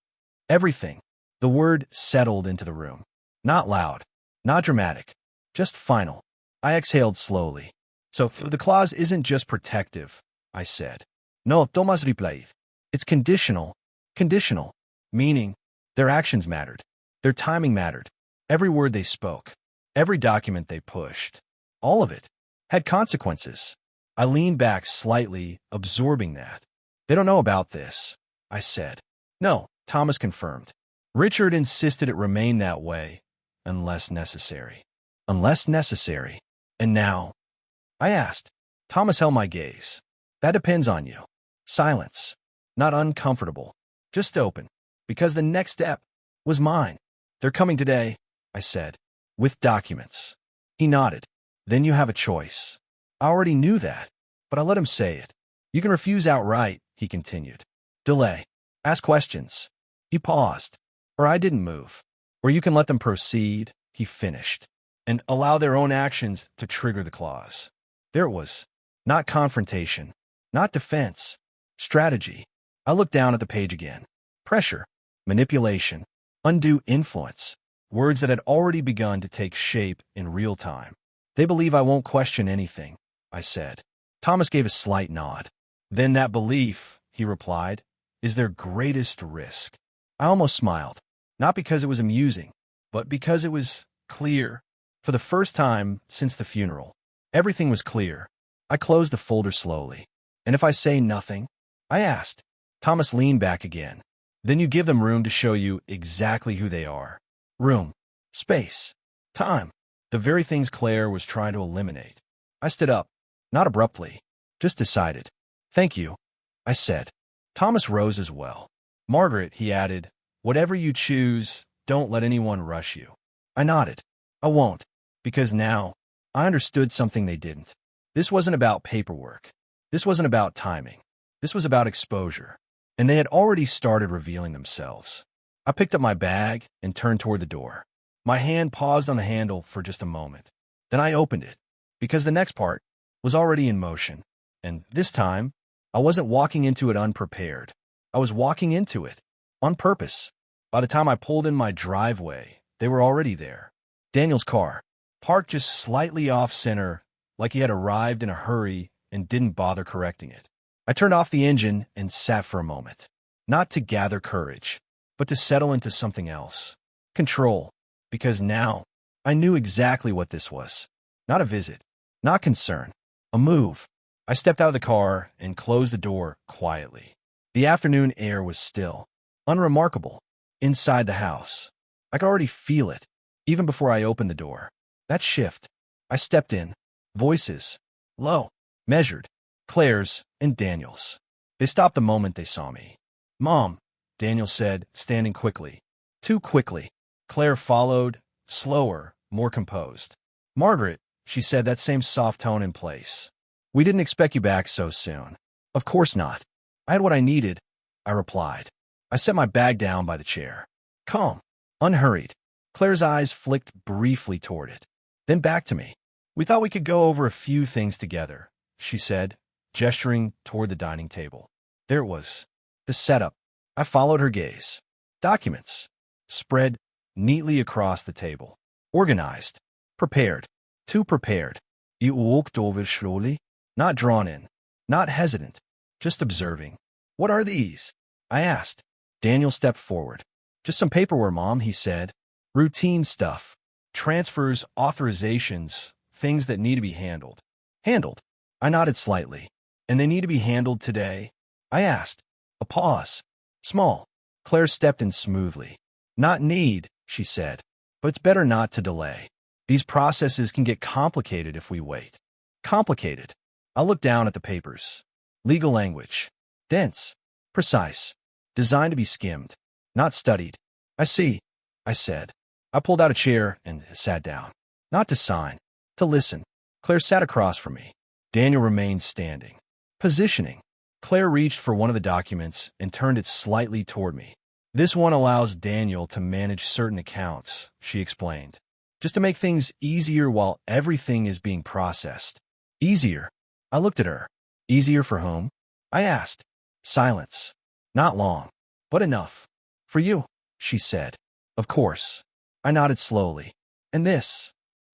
Everything. The word settled into the room. Not loud, not dramatic, just final. I exhaled slowly. So the clause isn't just protective, I said. No, Thomas replied. It's conditional. Conditional. Meaning, their actions mattered. Their timing mattered. Every word they spoke. Every document they pushed. All of it had consequences. I leaned back slightly, absorbing that. They don't know about this, I said. No, Thomas confirmed. Richard insisted it remain that way, unless necessary. Unless necessary. And now? I asked. Thomas held my gaze. That depends on you. Silence. Not uncomfortable. Just open. Because the next step was mine. They're coming today, I said. With documents. He nodded. Then you have a choice. I already knew that, but I let him say it. You can refuse outright, he continued. Delay. Ask questions. He paused. Or I didn't move. Or you can let them proceed, he finished. And allow their own actions to trigger the clause. There it was. Not confrontation. Not defense. Strategy. I looked down at the page again. Pressure. Manipulation. Undue influence. Words that had already begun to take shape in real time. They believe I won't question anything, I said. Thomas gave a slight nod. Then that belief, he replied, is their greatest risk. I almost smiled. Not because it was amusing, but because it was clear. For the first time since the funeral, everything was clear. I closed the folder slowly. And if I say nothing? I asked. Thomas leaned back again. Then you give them room to show you exactly who they are. Room. Space. Time. The very things Claire was trying to eliminate. I stood up. Not abruptly. Just decided. Thank you, I said. Thomas rose as well. Margaret, he added, whatever you choose, don't let anyone rush you. I nodded. I won't. Because now, I understood something they didn't. This wasn't about paperwork. This wasn't about timing. This was about exposure. And they had already started revealing themselves. I picked up my bag and turned toward the door. My hand paused on the handle for just a moment. Then I opened it, because the next part was already in motion. And this time, I wasn't walking into it unprepared. I was walking into it on purpose. By the time I pulled in my driveway, they were already there. Daniel's car, parked just slightly off-center, like he had arrived in a hurry and didn't bother correcting it. I turned off the engine and sat for a moment, not to gather courage, but to settle into something else. Control. Because now, I knew exactly what this was. Not a visit. Not concern. A move. I stepped out of the car and closed the door quietly. The afternoon air was still. Unremarkable. Inside the house. I could already feel it, even before I opened the door. That shift. I stepped in. Voices. Low. Measured. Claire's and Daniel's. They stopped the moment they saw me. Mom, Daniel said, standing quickly. Too quickly. Claire followed, slower, more composed. Margaret, she said, that same soft tone in place. We didn't expect you back so soon. Of course not. I had what I needed, I replied. I set my bag down by the chair. Calm, unhurried. Claire's eyes flicked briefly toward it, then back to me. We thought we could go over a few things together, she said, gesturing toward the dining table. There it was. The setup. I followed her gaze. Documents. Spread neatly across the table. Organized. Prepared. Too prepared. You walked over slowly. Not drawn in. Not hesitant. Just observing. What are these? I asked. Daniel stepped forward. Just some paperwork, Mom, he said. Routine stuff. Transfers, authorizations, things that need to be handled. Handled. I nodded slightly. And they need to be handled today? I asked. A pause. Small. Claire stepped in smoothly. Not need, she said. But it's better not to delay. These processes can get complicated if we wait. Complicated. I looked down at the papers. Legal language. Dense. Precise. Designed to be skimmed. Not studied. I see, I said. I pulled out a chair and sat down. Not to sign. To listen. Claire sat across from me. Daniel remained standing. Positioning. Claire reached for one of the documents and turned it slightly toward me. This one allows Daniel to manage certain accounts, she explained. Just to make things easier while everything is being processed. Easier. I looked at her. Easier for whom? I asked. Silence. Not long, but enough. For you, she said. Of course. I nodded slowly. And this?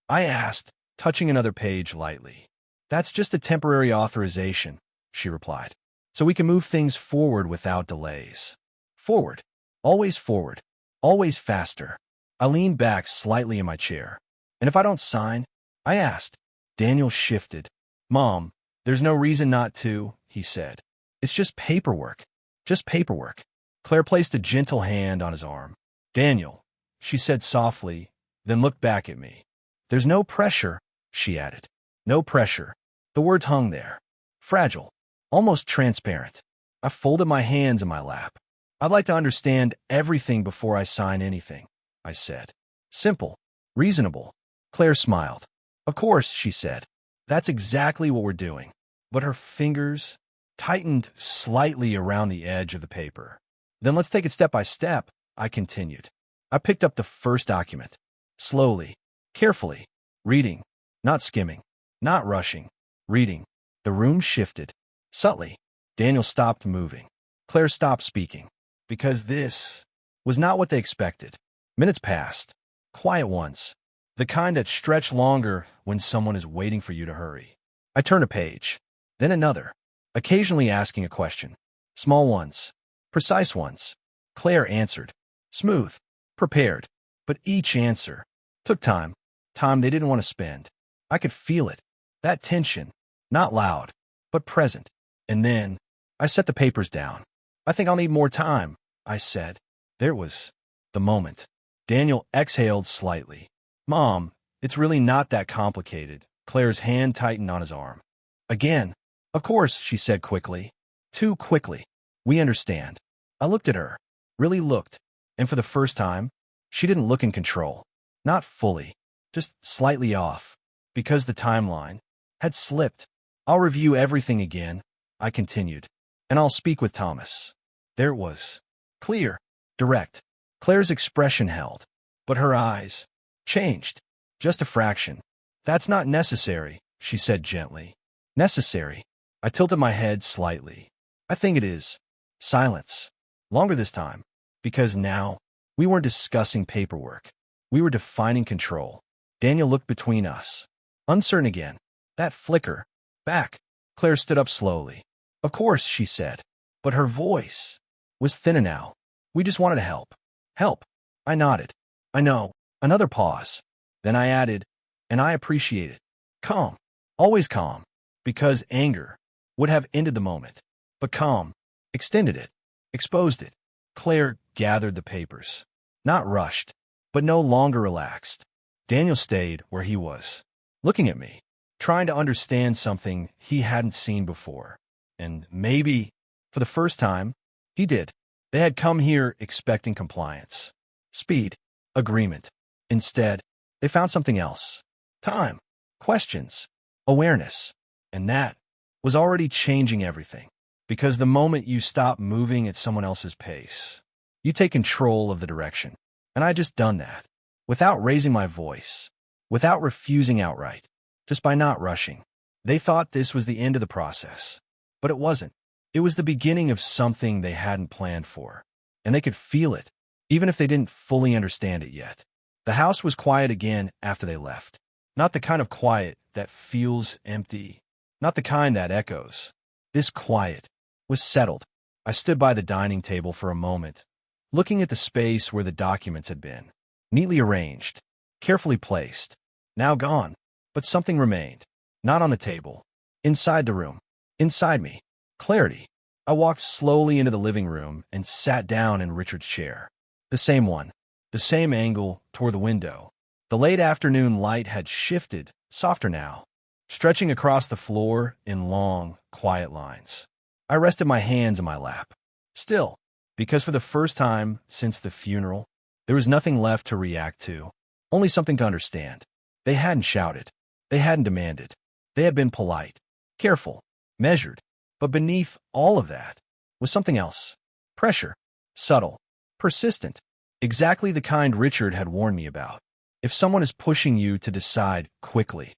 I asked, touching another page lightly. That's just a temporary authorization, she replied. So we can move things forward without delays. Forward. Always forward. Always faster. I leaned back slightly in my chair. And if I don't sign? I asked. Daniel shifted. Mom, there's no reason not to, he said. It's just paperwork. Just paperwork. Claire placed a gentle hand on his arm. Daniel, she said softly, then looked back at me. There's no pressure, she added. No pressure. The words hung there. Fragile. Almost transparent. I folded my hands in my lap. I'd like to understand everything before I sign anything, I said. Simple. Reasonable. Claire smiled. Of course, she said. That's exactly what we're doing. But her fingers tightened slightly around the edge of the paper. Then let's take it step by step, I continued. I picked up the first document. Slowly. Carefully. Reading. Not skimming. Not rushing. Reading. The room shifted. Subtly. Daniel stopped moving. Claire stopped speaking. Because this was not what they expected. Minutes passed. Quiet ones. The kind that stretch longer when someone is waiting for you to hurry. I turned a page. Then another. Occasionally asking a question. Small ones. Precise ones. Claire answered. Smooth. Prepared. But each answer took time. Time they didn't want to spend. I could feel it. That tension. Not loud, but present. And then I set the papers down. I think I'll need more time, I said. There was the moment. Daniel exhaled slightly. Mom, it's really not that complicated. Claire's hand tightened on his arm. Again. Of course, she said quickly. Too quickly. We understand. I looked at her. Really looked. And for the first time, she didn't look in control. Not fully. Just slightly off. Because the timeline had slipped. I'll review everything again, I continued. And I'll speak with Thomas. There it was. Clear. Direct. Claire's expression held. But her eyes changed. Just a fraction. That's not necessary, she said gently. Necessary. I tilted my head slightly. I think it is. Silence. Longer this time. Because now, we weren't discussing paperwork. We were defining control. Daniel looked between us. Uncertain again. That flicker. Back. Claire stood up slowly. Of course, she said. But her voice was thinner now. We just wanted to help. Help. I nodded. I know. Another pause. Then I added, and I appreciate it. Calm. Always calm. Because anger would have ended the moment. But calm. Extended it. Exposed it. Claire gathered the papers. Not rushed. But no longer relaxed. Daniel stayed where he was. Looking at me. Trying to understand something he hadn't seen before. And maybe, for the first time, he did. They had come here expecting compliance. Speed. Agreement. Instead, they found something else. Time. Questions. Awareness. And that was already changing everything. Because the moment you stop moving at someone else's pace, you take control of the direction. And I just done that. Without raising my voice. Without refusing outright. Just by not rushing. They thought this was the end of the process. But it wasn't. It was the beginning of something they hadn't planned for. And they could feel it, even if they didn't fully understand it yet. The house was quiet again after they left. Not the kind of quiet that feels empty. Not the kind that echoes. This quiet was settled. I stood by the dining table for a moment, looking at the space where the documents had been. Neatly arranged. Carefully placed. Now gone. But something remained. Not on the table. Inside the room. Inside me, clarity. I walked slowly into the living room and sat down in Richard's chair. The same one, the same angle toward the window. The late afternoon light had shifted, softer now, stretching across the floor in long, quiet lines. I rested my hands in my lap. Still, because for the first time since the funeral, there was nothing left to react to, only something to understand. They hadn't shouted. They hadn't demanded. They had been polite, careful, measured. But beneath all of that was something else. Pressure. Subtle. Persistent. Exactly the kind Richard had warned me about. If someone is pushing you to decide quickly.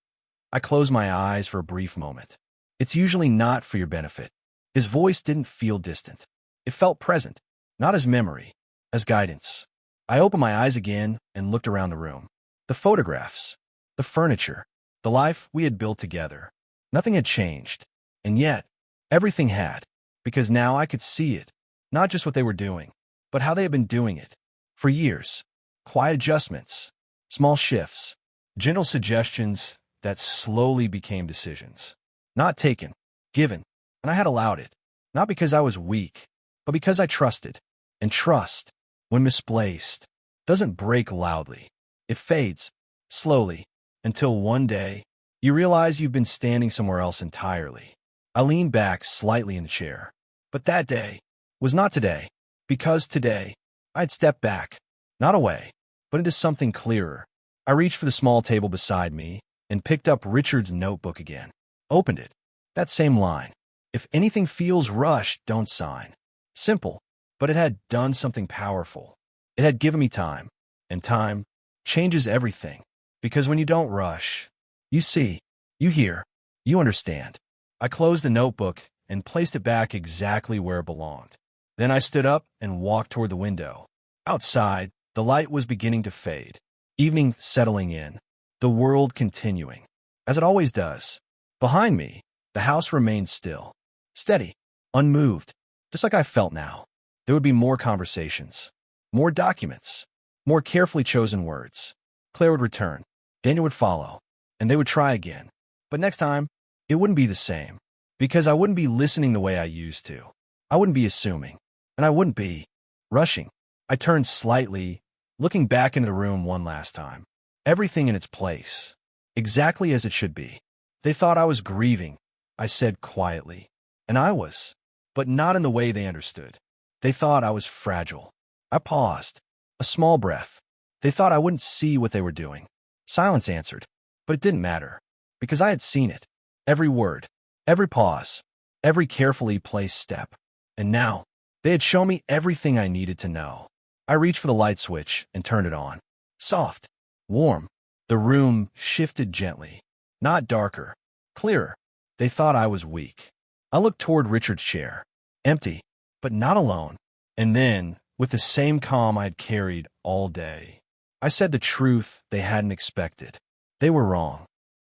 I closed my eyes for a brief moment. It's usually not for your benefit. His voice didn't feel distant. It felt present, not as memory, as guidance. I opened my eyes again and looked around the room. The photographs, the furniture, the life we had built together. Nothing had changed. And yet, everything had, because now I could see it, not just what they were doing, but how they had been doing it. For years. Quiet adjustments, small shifts, gentle suggestions that slowly became decisions. Not taken, given, and I had allowed it, not because I was weak, but because I trusted. And trust, when misplaced, doesn't break loudly. It fades, slowly, until one day, you realize you've been standing somewhere else entirely. I leaned back slightly in the chair. But that day was not today, because today, I'd stepped back, not away, but into something clearer. I reached for the small table beside me and picked up Richard's notebook again. Opened it. That same line. If anything feels rushed, don't sign. Simple, but it had done something powerful. It had given me time, and time changes everything. Because when you don't rush, you see, you hear, you understand. I closed the notebook and placed it back exactly where it belonged. Then I stood up and walked toward the window. Outside, the light was beginning to fade. Evening settling in, the world continuing, as it always does. Behind me, the house remained still, steady, unmoved, just like I felt now. There would be more conversations, more documents, more carefully chosen words. Claire would return, Daniel would follow, and they would try again. But next time, it wouldn't be the same, because I wouldn't be listening the way I used to. I wouldn't be assuming, and I wouldn't be rushing. I turned slightly, looking back into the room one last time. Everything in its place, exactly as it should be. They thought I was grieving, I said quietly. And I was, but not in the way they understood. They thought I was fragile. I paused, a small breath. They thought I wouldn't see what they were doing. Silence answered, but it didn't matter, because I had seen it. Every word, every pause, every carefully placed step. And now, they had shown me everything I needed to know. I reached for the light switch and turned it on. Soft, warm. The room shifted gently, not darker, clearer. They thought I was weak. I looked toward Richard's chair, empty, but not alone. And then, with the same calm I'd carried all day, I said the truth they hadn't expected. They were wrong.